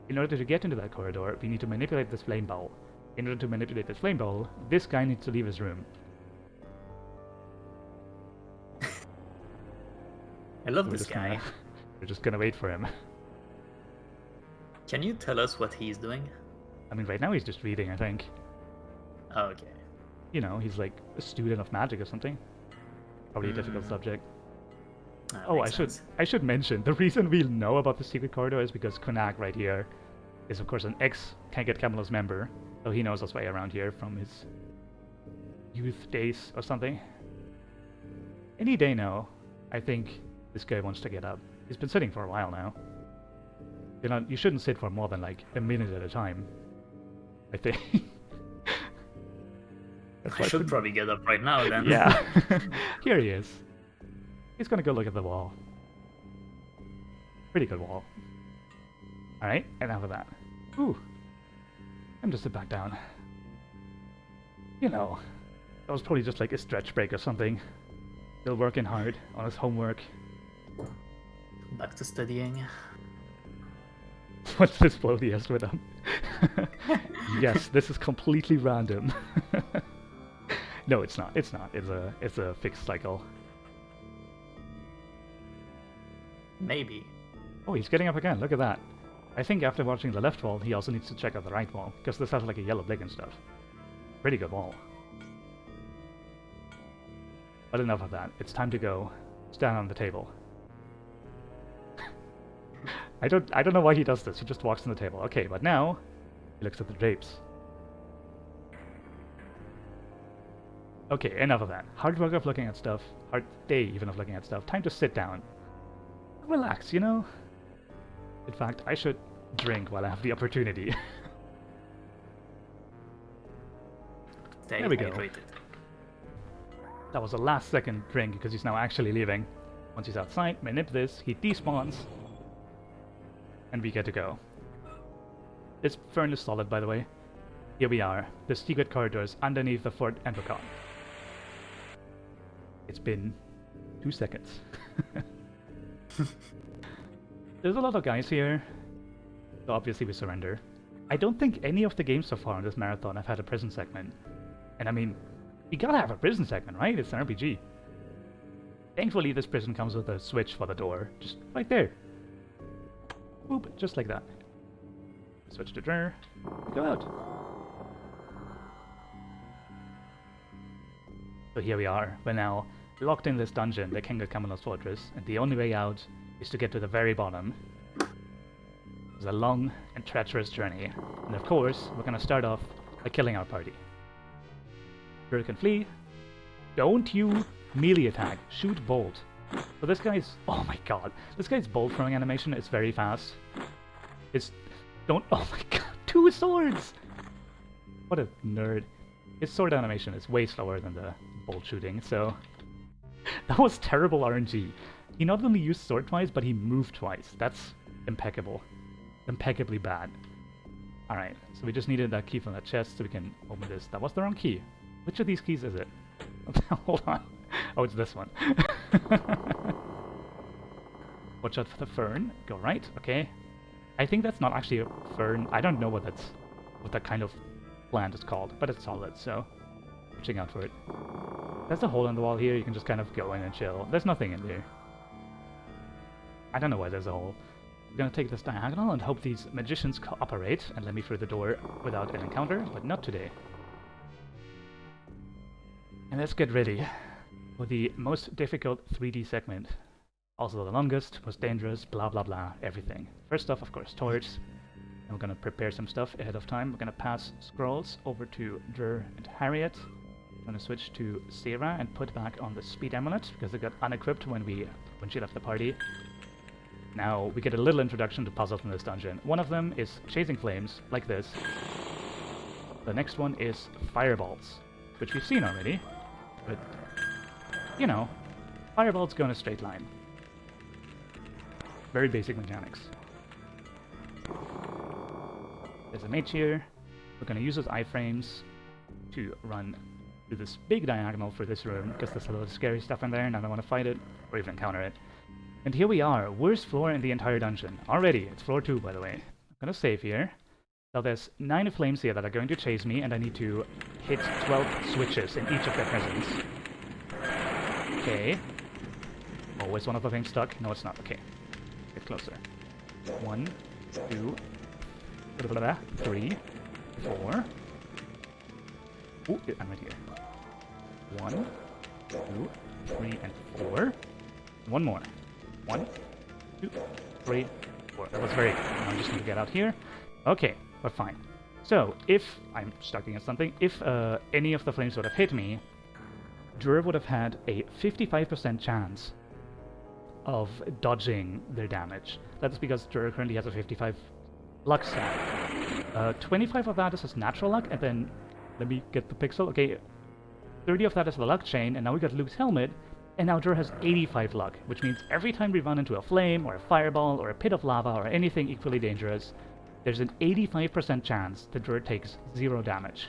In order to get into that corridor, we need to manipulate this flame bowl. In order to manipulate this flame bowl, this guy needs to leave his room. I love this guy. We're just gonna wait for him. Can you tell us what he's doing? I mean, right now he's just reading, I think. Oh, okay. You know, he's like a student of magic or something. Probably a difficult subject. Oh, I should mention, the reason we know about the secret corridor is because Kunak right here is of course an Can't Get Camelot's member, so he knows his way around here from his youth days or something. Any day now, I think this guy wants to get up. He's been sitting for a while now. You shouldn't sit for more than like a minute at a time, I think. I should probably get up right now then. Yeah. Here he is. He's gonna go look at the wall. Pretty good wall. Alright, enough of that. Ooh. I'm just sit back down. You know, that was probably just like a stretch break or something. Still working hard on his homework. Back to studying. What's this Blodius with him? Yes, this is completely random. No, it's not. It's not. It's a fixed cycle. Maybe. Oh, he's getting up again. Look at that. I think after watching the left wall, he also needs to check out the right wall, because this has like a yellow blick and stuff. Pretty good wall. But enough of that. It's time to go stand on the table. I don't know why he does this. He just walks on the table. Okay, but now he looks at the drapes. Okay, enough of that. Hard work of looking at stuff. Hard day even of looking at stuff. Time to sit down. Relax, you know? In fact, I should drink while I have the opportunity. There we go. That was a last second drink because he's now actually leaving. Once he's outside, manip this, he despawns. And we get to go. This fern is solid, by the way. Here we are, the secret corridors underneath the Fort Envercon. It's been 2 seconds. There's a lot of guys here, so obviously we surrender. I don't think any of the games so far in this marathon have had a prison segment. And I mean, you gotta have a prison segment, right? It's an RPG. Thankfully, this prison comes with a switch for the door, just right there. Boop, just like that. Switch to door, go out. So here we are. We're now locked in this dungeon, the King of Camelot's fortress, and the only way out is to get to the very bottom. It's a long and treacherous journey, and of course, we're gonna start off by killing our party. Sure can flee. Don't you melee attack. Shoot bolt. So this guy's... Oh my god. This guy's bolt throwing animation is very fast. Don't... Oh my god. 2 swords! What a nerd. His sword animation is way slower than the bolt shooting, so... That was terrible RNG. He not only used sword twice, but he moved twice. That's impeccable. Impeccably bad. Alright, so we just needed that key from that chest so we can open this. That was the wrong key. Which of these keys is it? Hold on. Oh, it's this one. Watch out for the fern. Go right. Okay. I think that's not actually a fern. I don't know what that kind of plant is called, but it's solid, so watching out for it. There's a hole in the wall here. You can just kind of go in and chill. There's nothing in there. I don't know why there's a hole. We're gonna take this diagonal and hope these magicians cooperate and let me through the door without an encounter, but not today. And let's get ready for the most difficult 3D segment. Also the longest, most dangerous, blah blah blah, everything. First off, of course, torch. And we're gonna prepare some stuff ahead of time. We're gonna pass scrolls over to Dur and Harriet. I'm gonna switch to Sarah and put back on the speed amulet because it got unequipped when she left the party. Now we get a little introduction to puzzles in this dungeon. One of them is chasing flames, like this. The next one is fireballs. which we've seen already. But, you know, fireballs go in a straight line. Very basic mechanics. There's a mage here. We're going to use those iframes to run through this big diagonal for this room, because there's a lot of scary stuff in there and I don't want to fight it, or even encounter it. And here we are, worst floor in the entire dungeon. Already, it's floor 2 by the way. I'm going to save here. So there's 9 flames here that are going to chase me, and I need to hit 12 switches in each of their presence. Okay. Oh, is one of the things stuck? No, it's not. Okay. Get closer. 1, 2, 3, 4. Ooh, I'm right here. 1, 2, 3, and 4. One more. 1, 2, 3, 4. That was very good. I just need to get out here. Okay, we're fine. So, if I'm stuck against something, if any of the flames would have hit me, Drur would have had a 55% chance of dodging their damage. That's because Drur currently has a 55 luck stat. 25 of that is his natural luck, and then, let me get the pixel, okay, 30 of that is the luck chain, and now we got Luke's helmet, and now Drur has 85 luck, which means every time we run into a flame, or a fireball, or a pit of lava, or anything equally dangerous, there's an 85% chance that Drur takes 0 damage.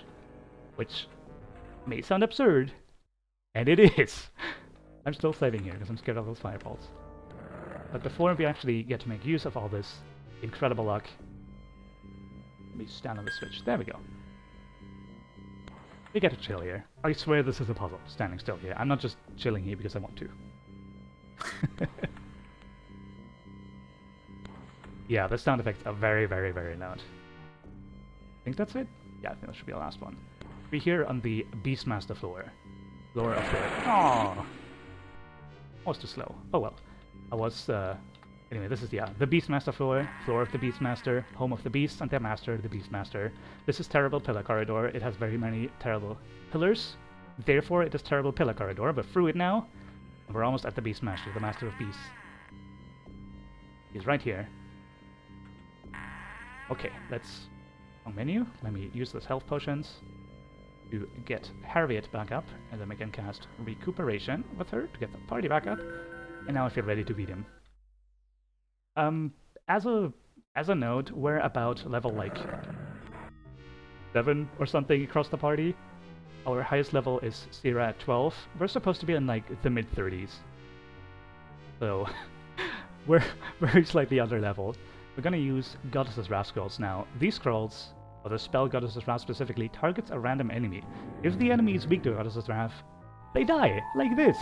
Which may sound absurd, and it is. I'm still saving here, because I'm scared of those fireballs. But before we actually get to make use of all this incredible luck, let me stand on the switch. There we go. We get to chill here. I swear this is a puzzle, standing still here. I'm not just chilling here because I want to. Yeah, the sound effects are very, very, very loud. I think that's it? Yeah, I think that should be the last one. We're here on the Beastmaster floor. Floor of the... Aww! I was too slow. Oh well. I was, Anyway, this is, the Beastmaster floor. Floor of the Beastmaster. Home of the beasts and their master, the Beastmaster. This is terrible pillar corridor. It has very many terrible pillars. Therefore, it is terrible pillar corridor, but through it now, we're almost at the Beastmaster, the Master of Beasts. He's right here. Okay, let's... on menu. Let me use those health potions to get Harriet back up, and then we can cast Recuperation with her to get the party back up. And now I feel ready to beat him. As a note, we're about level like 7 or something across the party. Our highest level is Sierra at 12. We're supposed to be in like the mid-30s. So we're very slightly under leveled. We're gonna use Goddess's Wrath scrolls now. These scrolls, or the spell Goddess's Wrath specifically, targets a random enemy. If the enemy is weak to Goddess's Wrath, they die, like this!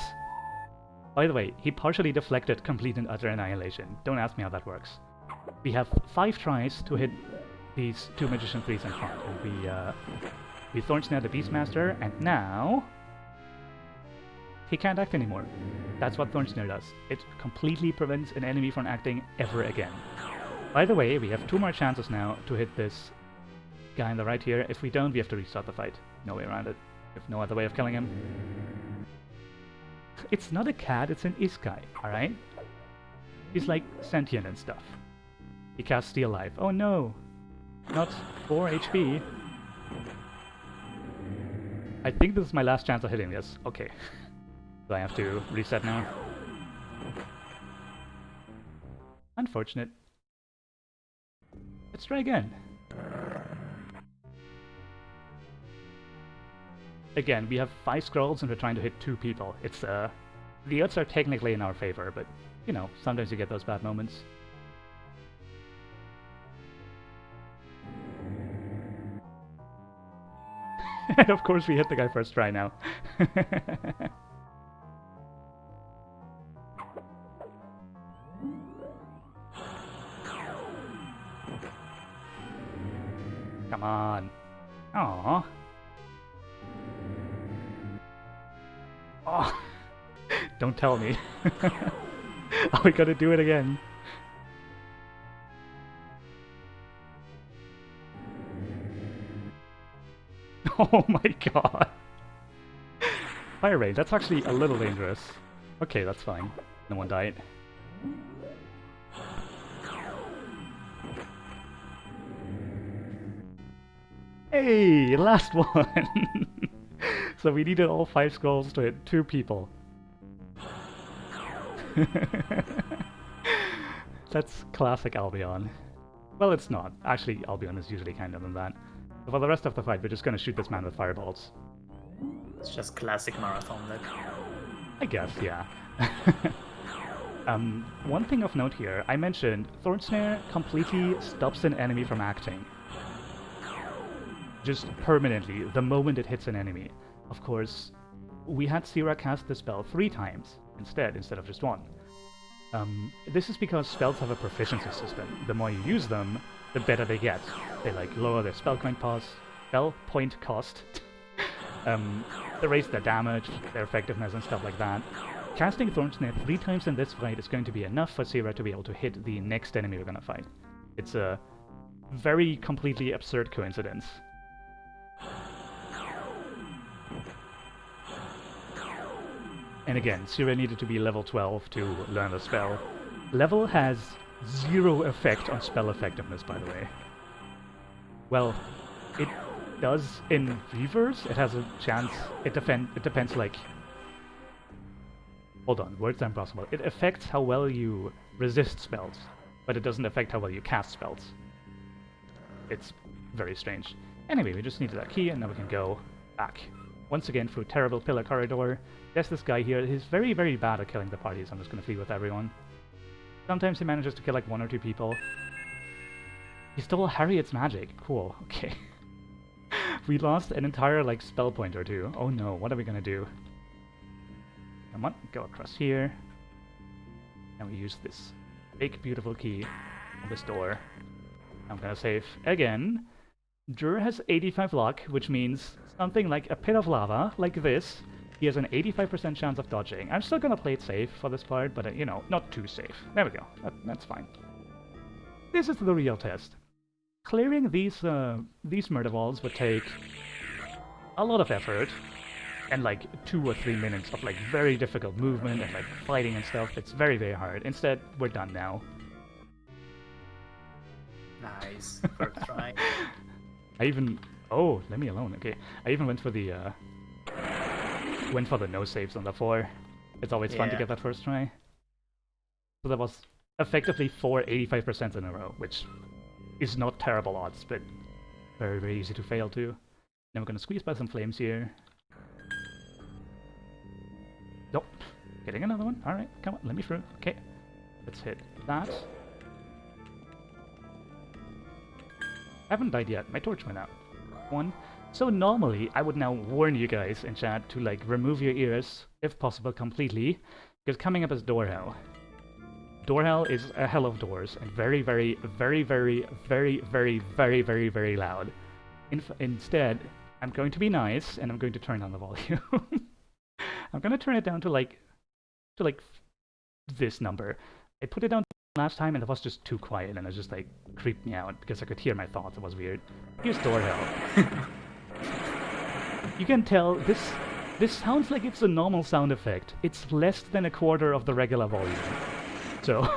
By the way, he partially deflected complete and utter annihilation. Don't ask me how that works. We have 5 tries to hit these 2 Magician 3s in front. And we Thorn Snare the Beastmaster, and now... he can't act anymore. That's what Thorn Snare does. It completely prevents an enemy from acting ever again. By the way, we have 2 more chances now to hit this guy on the right here. If we don't, we have to restart the fight. No way around it. We have no other way of killing him. It's not a cat, it's an Iskai, alright? He's like sentient and stuff. He casts Steal Life. Oh no! Not 4 HP. I think this is my last chance of hitting this. Okay. Do I have to reset now? Unfortunate. Let's try again. Again, we have 5 scrolls and we're trying to hit 2 people. It's, the odds are technically in our favor, but, you know, sometimes you get those bad moments. And of course we hit the guy first try now. Come on. Aww. Oh, don't tell me. Are we gonna do it again? Oh my god. Fire rain, that's actually a little dangerous. Okay, that's fine. No one died. Hey, last one! So we needed all 5 scrolls to hit 2 people. That's classic Albion. Well, it's not. Actually, Albion is usually kinder than that. So for the rest of the fight, we're just gonna shoot this man with fireballs. It's just classic marathon luck. I guess, yeah. One thing of note here, I mentioned Thorn Snare completely stops an enemy from acting. Just permanently, the moment it hits an enemy. Of course, we had Sira cast the spell 3 times instead of just 1. This is because spells have a proficiency system. The more you use them, the better they get. They like lower their spell point cost, they raise their damage, their effectiveness and stuff like that. Casting Thorn Snare 3 times in this fight is going to be enough for Sira to be able to hit the next enemy we're gonna fight. It's a very completely absurd coincidence. And again, Sira needed to be level 12 to learn the spell. Level has 0 effect on spell effectiveness, by the way. Well, it does in reverse. It has a chance. It depends, like... Hold on, words are impossible. It affects how well you resist spells, but it doesn't affect how well you cast spells. It's very strange. Anyway, we just needed that key, and now we can go back. Once again, through terrible pillar corridor. There's this guy here. He's very, very bad at killing the party, so I'm just gonna flee with everyone. Sometimes he manages to kill like 1 or 2 people. He stole Harriet's magic. Cool, okay. We lost an entire, like, spell point or 2. Oh no, what are we gonna do? Come on, go across here. And we use this big, beautiful key on this door. I'm gonna save again. Jur has 85 luck, which means something like a pit of lava, like this. He has an 85% chance of dodging. I'm still gonna play it safe for this part, but, you know, not too safe. There we go. That's fine. This is the real test. Clearing these murder walls would take a lot of effort, and like 2 or 3 minutes of like very difficult movement and like fighting and stuff. It's very, very hard. Instead, we're done now. Nice. First try. I even... Oh, let me alone. Okay. I even went for the no saves on the 4. It's always fun to get that first try. So that was effectively 4 85% in a row, which is not terrible odds, but very, very easy to fail too. Now we're gonna squeeze by some flames here. Nope. Getting another one. Alright, come on, let me through. Okay. Let's hit that. I haven't died yet. My torch went out. 1. So normally, I would now warn you guys in chat to like remove your ears, if possible completely, because coming up is door hell. Door hell is a hell of doors, and very, very, very, very, very, very, very, very, very loud. Instead, I'm going to be nice, and I'm going to turn down the volume. I'm going to turn it down to like this number. I put it down last time, and it was just too quiet, and it just like creeped me out because I could hear my thoughts. It was weird. Here's door hell. You can tell this sounds like it's a normal sound effect. It's less than a quarter of the regular volume. So,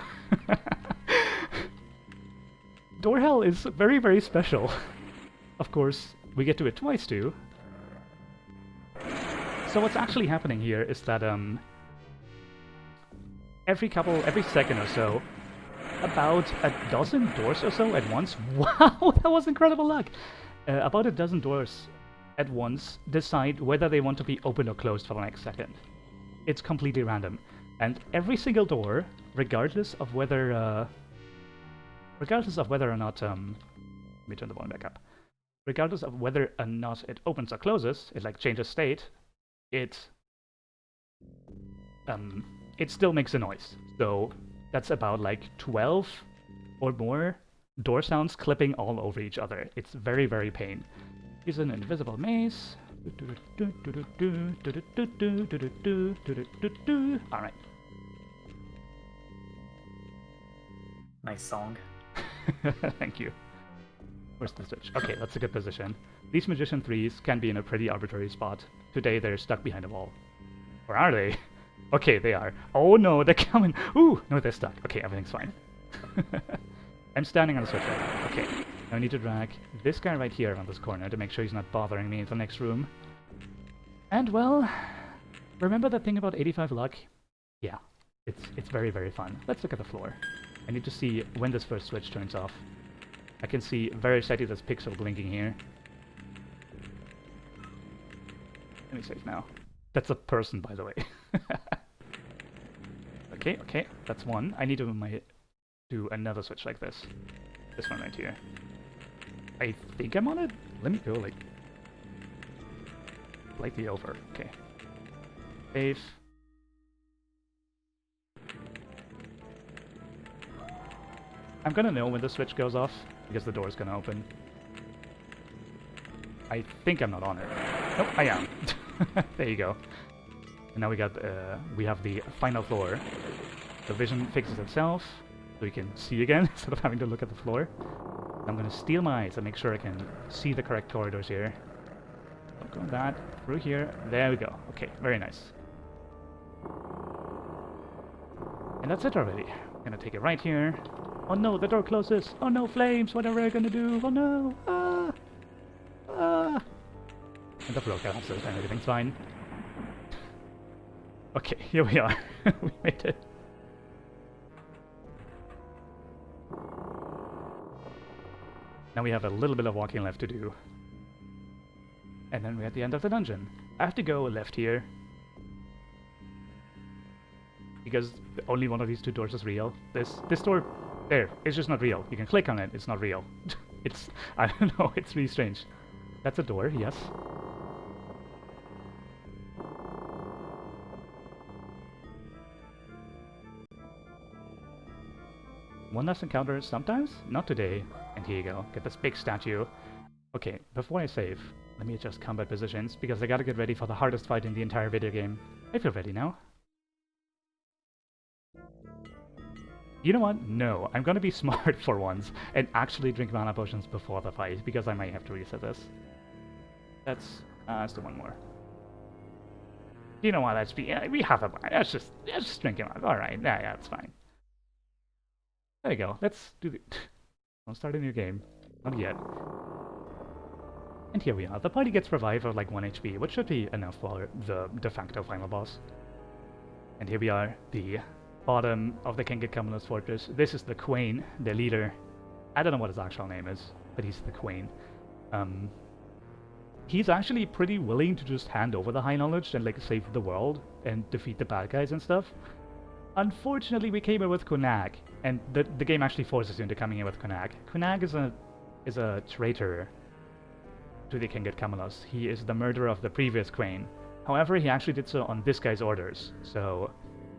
door hell is very, very special. Of course, we get to it twice too. So what's actually happening here is that every second or so, about a dozen doors or so at once. Wow, that was incredible luck. About a dozen doors at once decide whether they want to be open or closed for the next second. It's completely random. And every single door, regardless of whether or not, let me turn the volume back up. Regardless of whether or not it opens or closes, it like changes state, it still makes a noise. So that's about like 12 or more door sounds clipping all over each other. It's very, very pain. Use an invisible maze. Alright. Nice song. Thank you. Where's the switch? Okay, that's a good position. These Magician 3s can be in a pretty arbitrary spot. Today they're stuck behind a wall. Or are they? Okay, they are. Oh no, they're coming! Ooh! No, they're stuck. Okay, everything's fine. I'm standing on the switch right now. Okay. Now I need to drag this guy right here around this corner to make sure he's not bothering me in the next room. And well, remember that thing about 85 luck? Yeah, it's very, very fun. Let's look at the floor. I need to see when this first switch turns off. I can see very steady this pixel blinking here. Let me save now. That's a person, by the way. Okay, that's one. I need to do another switch like this. This one right here. I think I'm on it. Let me go like slightly over. Okay. Save. I'm gonna know when the switch goes off because the door's gonna open. I think I'm not on it. Nope, I am. There you go. And now we have the final floor. The vision fixes itself, so you can see again instead of having to look at the floor. I'm gonna steal my eyes and make sure I can see the correct corridors here. Don't go that through here. There we go. Okay, very nice. And that's it already. I'm gonna take it right here. Oh no, the door closes. Oh no, flames. What are we gonna do? Oh no. Ah. Ah. And the floor collapses and everything's fine. Okay, here we are. We made it. Now we have a little bit of walking left to do. And then we're at the end of the dungeon. I have to go left here. Because only one of these two doors is real. This door, there, it's just not real. You can click on it, it's not real. It's, I don't know, it's really strange. That's a door, yes. One last encounter sometimes? Not today. And here you go. Get this big statue. Okay, before I save, let me adjust combat positions, because I gotta get ready for the hardest fight in the entire video game. I feel ready now. You know what? No, I'm gonna be smart for once, and actually drink mana potions before the fight, because I might have to reset this. Let's do one more. You know what? We have a... Let's just drink him up. Alright, yeah, it's fine. There you go. Let's do the... Don't start a new game. Not yet. And here we are. The party gets revived at like 1 HP, which should be enough for the de facto final boss. And here we are, the bottom of the King Camelot's fortress. This is the Queen, the leader. I don't know what his actual name is, but he's the Queen. He's actually pretty willing to just hand over the High Knowledge and like save the world and defeat the bad guys and stuff. Unfortunately, we came in with Kunag, and the game actually forces you into coming in with Kunag. Kunag is a traitor to the King at Camelot. He is the murderer of the previous Queen. However, he actually did so on this guy's orders, so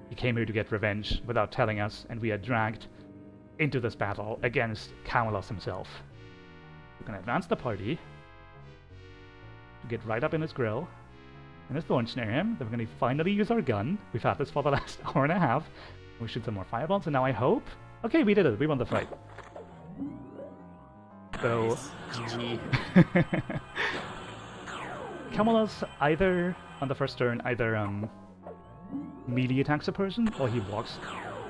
he came here to get revenge without telling us, and we are dragged into this battle against Camelot himself. We're gonna advance the party to get right up in his grill. And his thorn snare him. Then we're going to finally use our gun. We've had this for the last hour and a half. We shoot some more fireballs, and now I hope... Okay, we did it. We won the fight. So... GG. Camelot either, on the first turn, either melee attacks a person, or he walks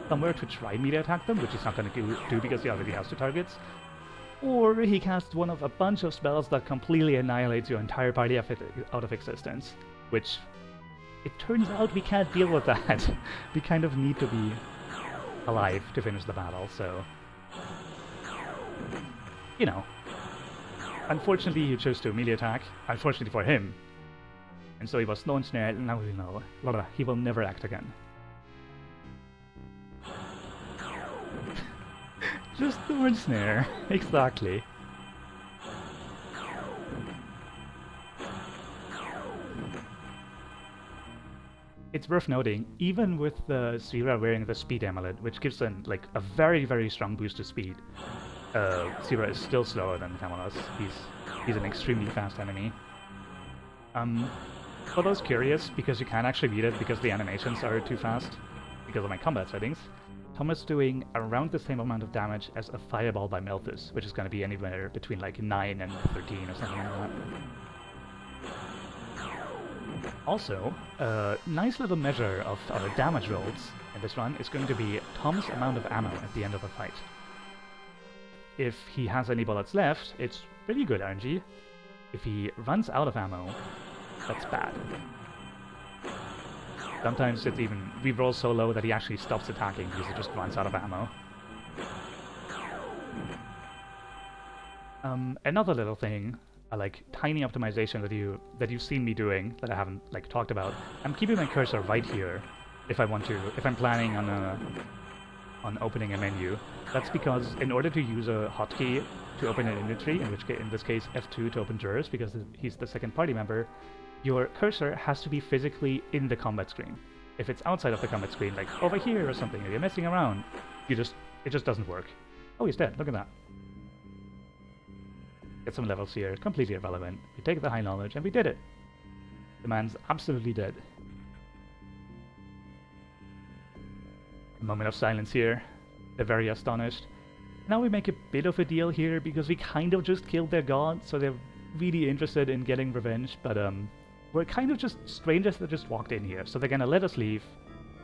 somewhere to try melee attack them, which he's not going to do because he already has two targets. Or he casts one of a bunch of spells that completely annihilates your entire party out of existence. Which, it turns out we can't deal with that. We kind of need to be alive to finish the battle, so... You know. Unfortunately, he chose to melee attack. Unfortunately for him. And so he was thorn snared, and now we know. He will never act again. Just thorn snare. Exactly. It's worth noting, even with the Sira wearing the speed amulet, which gives them like a very, very strong boost to speed, Sira is still slower than Camelot. He's an extremely fast enemy. For those curious, because you can't actually beat it because the animations are too fast, because of my combat settings, Tom is doing around the same amount of damage as a Fireball by Melthus, which is going to be anywhere between like 9 and 13 or something like that. Also, a nice little measure of our damage rolls in this run is going to be Tom's amount of ammo at the end of the fight. If he has any bullets left, it's pretty good RNG. If he runs out of ammo, That's bad. Sometimes it's even... we roll so low that he actually stops attacking because he just runs out of ammo. Another little thing, a like tiny optimization that you've seen me doing that I haven't like talked about. I'm keeping my cursor right here if I want to, if I'm planning on opening a menu. That's because in order to use a hotkey to open an inventory, in this case F2 to open jurors because he's the second party member, your cursor has to be physically in the combat screen. If it's outside of the combat screen, like over here or something, or you're messing around, it just doesn't work. Oh, he's dead. Look at that. Get some levels here, completely irrelevant. We take the high knowledge, and we did it. The man's absolutely dead. A moment of silence here. They're very astonished. Now we make a bit of a deal here, because we kind of just killed their god, so they're really interested in getting revenge, but we're kind of just strangers that just walked in here, so they're gonna let us leave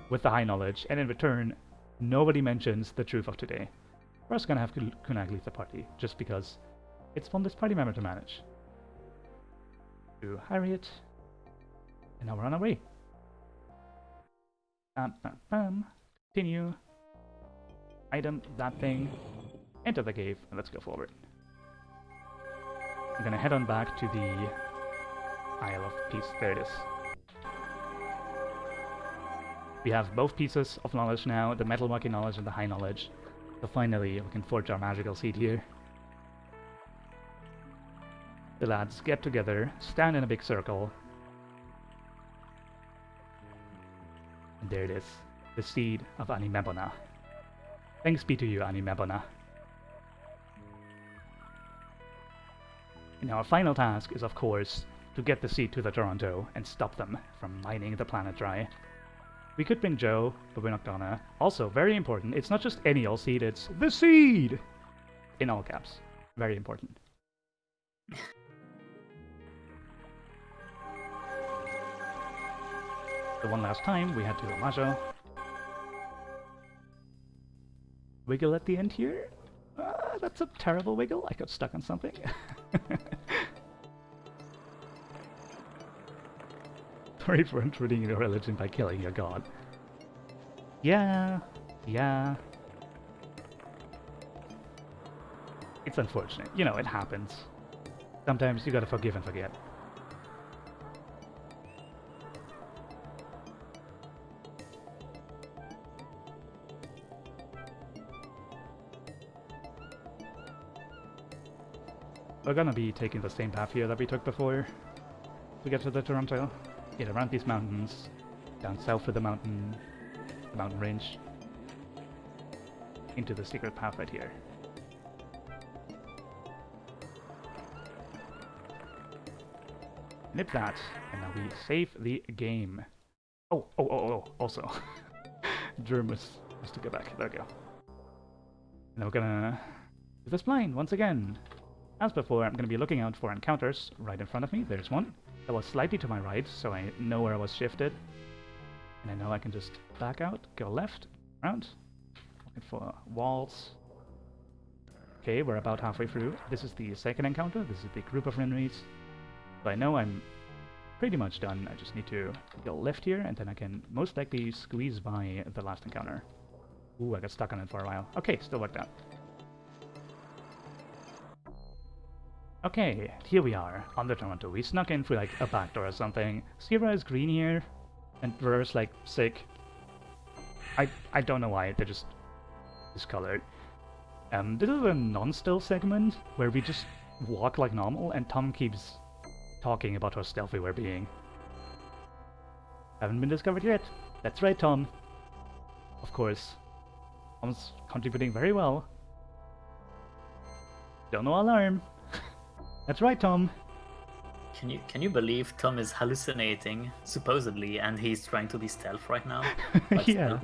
with the high knowledge, and in return, nobody mentions the truth of today. We're also gonna have Kunag leave the party, just because it's fun this party member to manage. To Harriet. And now we're on our way. Continue. Item, that thing. Enter the cave, and let's go forward. I'm gonna head on back to the Isle of Peace. There it is. We have both pieces of knowledge now, the metalworking knowledge and the high knowledge. So finally, we can forge our magical seed here. The lads get together, stand in a big circle. And there it is, the seed of Animebona. Thanks be to you, Animebona. And our final task is, of course, to get the seed to the Toronto and stop them from mining the planet dry. We could bring Joe, but we're not gonna. Also, very important, it's not just any old seed, it's the seed! In all caps. Very important. The one last time we had to Majo. Wiggle at the end here? That's a terrible wiggle. I got stuck on something. Sorry for intruding your religion by killing your god. Yeah. It's unfortunate. You know, it happens. Sometimes you gotta forgive and forget. We're gonna be taking the same path here that we took before to get to the Toronto. Get around these mountains, down south of the mountain range, into the secret path right here. Nip that, and now we save the game. Oh, also. Germ has to go back. There we go. Now we're gonna do this blind once again. As before, I'm going to be looking out for encounters right in front of me. There's one that was slightly to my right, so I know where I was shifted. And I know I can just back out, go left, around. Looking for walls. Okay, we're about halfway through. This is the second encounter. This is the group of enemies. So I know I'm pretty much done. I just need to go left here, and then I can most likely squeeze by the last encounter. Ooh, I got stuck on it for a while. Okay, still worked out. Okay, here we are, on the Toronto. We snuck in through like a back door or something. Sierra is green here, and Ver's like sick. I don't know why, they're just discolored. This is a non-stealth segment, where we just walk like normal, and Tom keeps talking about how stealthy we're being. Haven't been discovered yet. That's right, Tom. Of course. Tom's contributing very well. Don't know alarm. That's right, Tom. Can you believe Tom is hallucinating, supposedly, and he's trying to be stealth right now? Yeah.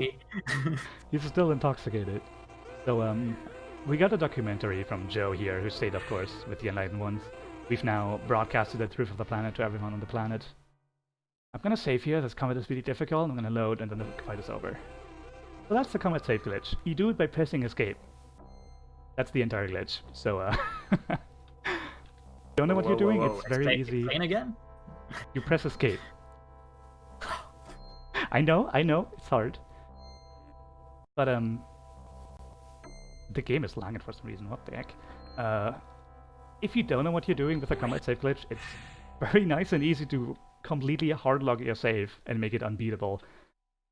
He's still intoxicated. So, we got a documentary from Joe here, who stayed, of course, with the Enlightened Ones. We've now broadcasted the truth of the planet to everyone on the planet. I'm gonna save here, this combat is really difficult, I'm gonna load, and then the fight is over. So that's the combat save glitch. You do it by pressing escape. That's the entire glitch. So, don't know what you're doing, it's very easy. Explain again? You press escape. I know, it's hard. But the game is lagging for some reason. What the heck? If you don't know what you're doing with a combat save glitch, it's very nice and easy to completely hardlog your save and make it unbeatable.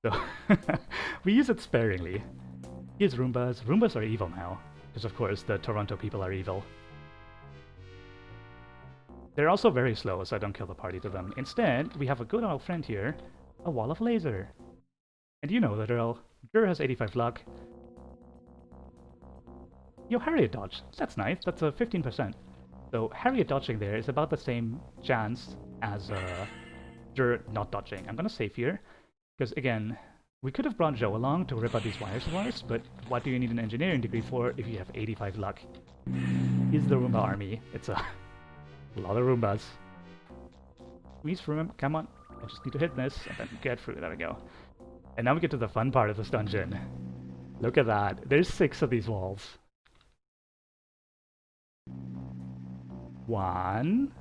So we use it sparingly. Here's Roombas. Roombas are evil now, because of course the Toronto people are evil. They're also very slow, so I don't kill the party to them. Instead, we have a good old friend here, a wall of laser. And you know the drill. Jur has 85 luck. Yo, Harriet dodge. That's nice. That's a 15%. So Harriet dodging there is about the same chance as Jur not dodging. I'm gonna save here, because again, we could have brought Joe along to rip out these wires of ours, but what do you need an engineering degree for if you have 85 luck? Here's the Roomba army. It's a lot of Roombas. Squeeze room, come on. I just need to hit this and then get through. There we go. And now we get to the fun part of this dungeon. Look at that. There's 6 of these walls. 1,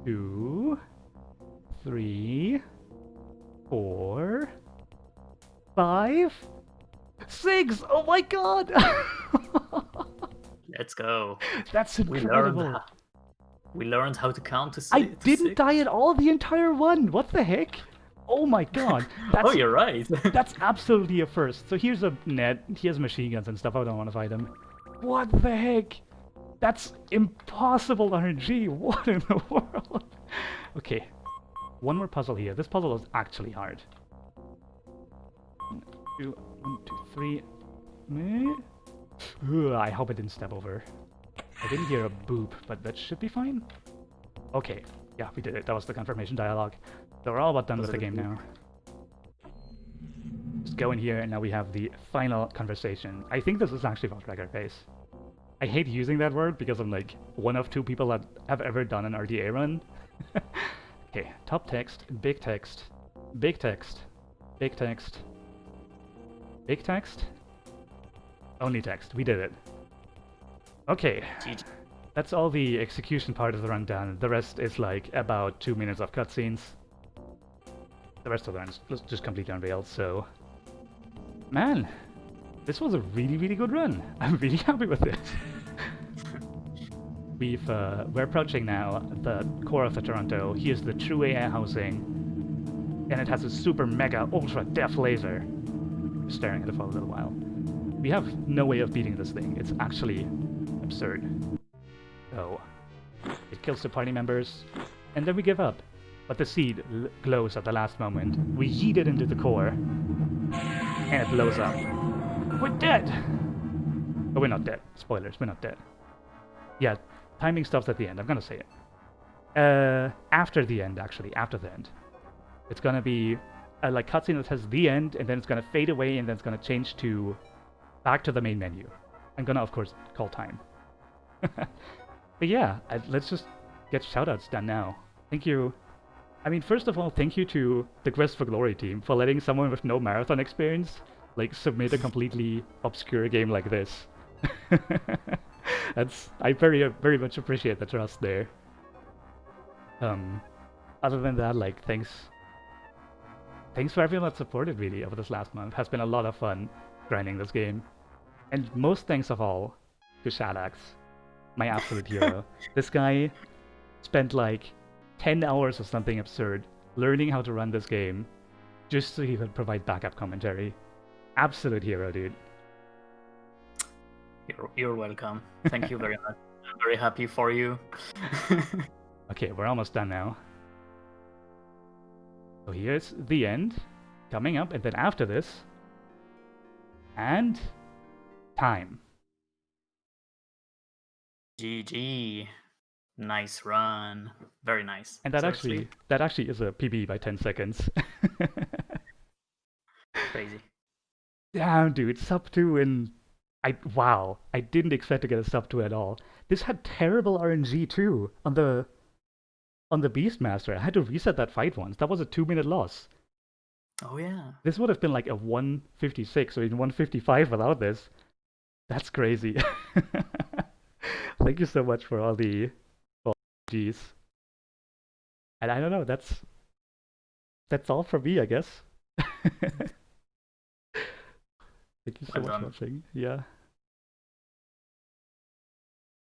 2, 3, 4, 5, 6! Oh my god! Let's go. That's incredible. We learned how to count to 6. I didn't die at all the entire one! What the heck? Oh my god. Oh, you're right. That's absolutely a first. So here's a net. He has machine guns and stuff. I don't want to fight him. What the heck? That's impossible RNG. What in the world? Okay. One more puzzle here. This puzzle is actually hard. 1, 2, 3. Ugh, I hope I didn't step over. I didn't hear a boop, but that should be fine. Okay. Yeah, we did it. That was the confirmation dialogue. So we're all about done with the game now. Just go in here, and now we have the final conversation. I think this is actually about record pace. I hate using that word because I'm like one of 2 people that have ever done an RDA run. Okay, top text, big text, big text, big text, big text, only text. We did it. Okay. GG. That's all the execution part of the run done. The rest is like about 2 minutes of cutscenes. The rest of the run is just completely unveiled, so... Man, this was a really, really good run. I'm really happy with it. We're approaching now the core of the Toronto. Here's the true AI housing. And it has a super mega ultra def laser. Just staring at it for a little while. We have no way of beating this thing. It's actually absurd. So, it kills the party members, and then we give up. But the seed glows at the last moment. We yeet it into the core, and it blows up. We're dead! But we're not dead. Spoilers, we're not dead. Yeah, timing stops at the end. I'm gonna say it. After the end, actually. After the end. It's gonna be a like cutscene that says the end, and then it's gonna fade away, and then it's gonna change to back to the main menu. I'm gonna, of course, call time. But yeah, let's just get shoutouts done now. Thank you. I mean, first of all, thank you to the Quest for Glory team for letting someone with no marathon experience like submit a completely obscure game like this. I very much appreciate the trust there. Other than that, like thanks for everyone that supported really over this last month. Has been a lot of fun grinding this game. And most thanks of all to Shadax, my absolute hero. This guy spent like 10 hours or something absurd learning how to run this game just so he could provide backup commentary. Absolute hero, dude. You're welcome. Thank you very much. I'm very happy for you. Okay, we're almost done now. So here's the end coming up, and then after this, and time. GG. Nice run. Very nice. And that actually is a PB by 10 seconds. Crazy. Damn, dude, sub 2 in... Wow, I didn't expect to get a sub 2 at all. This had terrible RNG too on the Beastmaster. I had to reset that fight once. That was a 2-minute loss. Oh yeah. This would have been like a 156 or even 155 without this. That's crazy. Thank you so much for all the Gs. And I don't know. That's all for me, I guess. Thank you so Well much for done. watching. Yeah.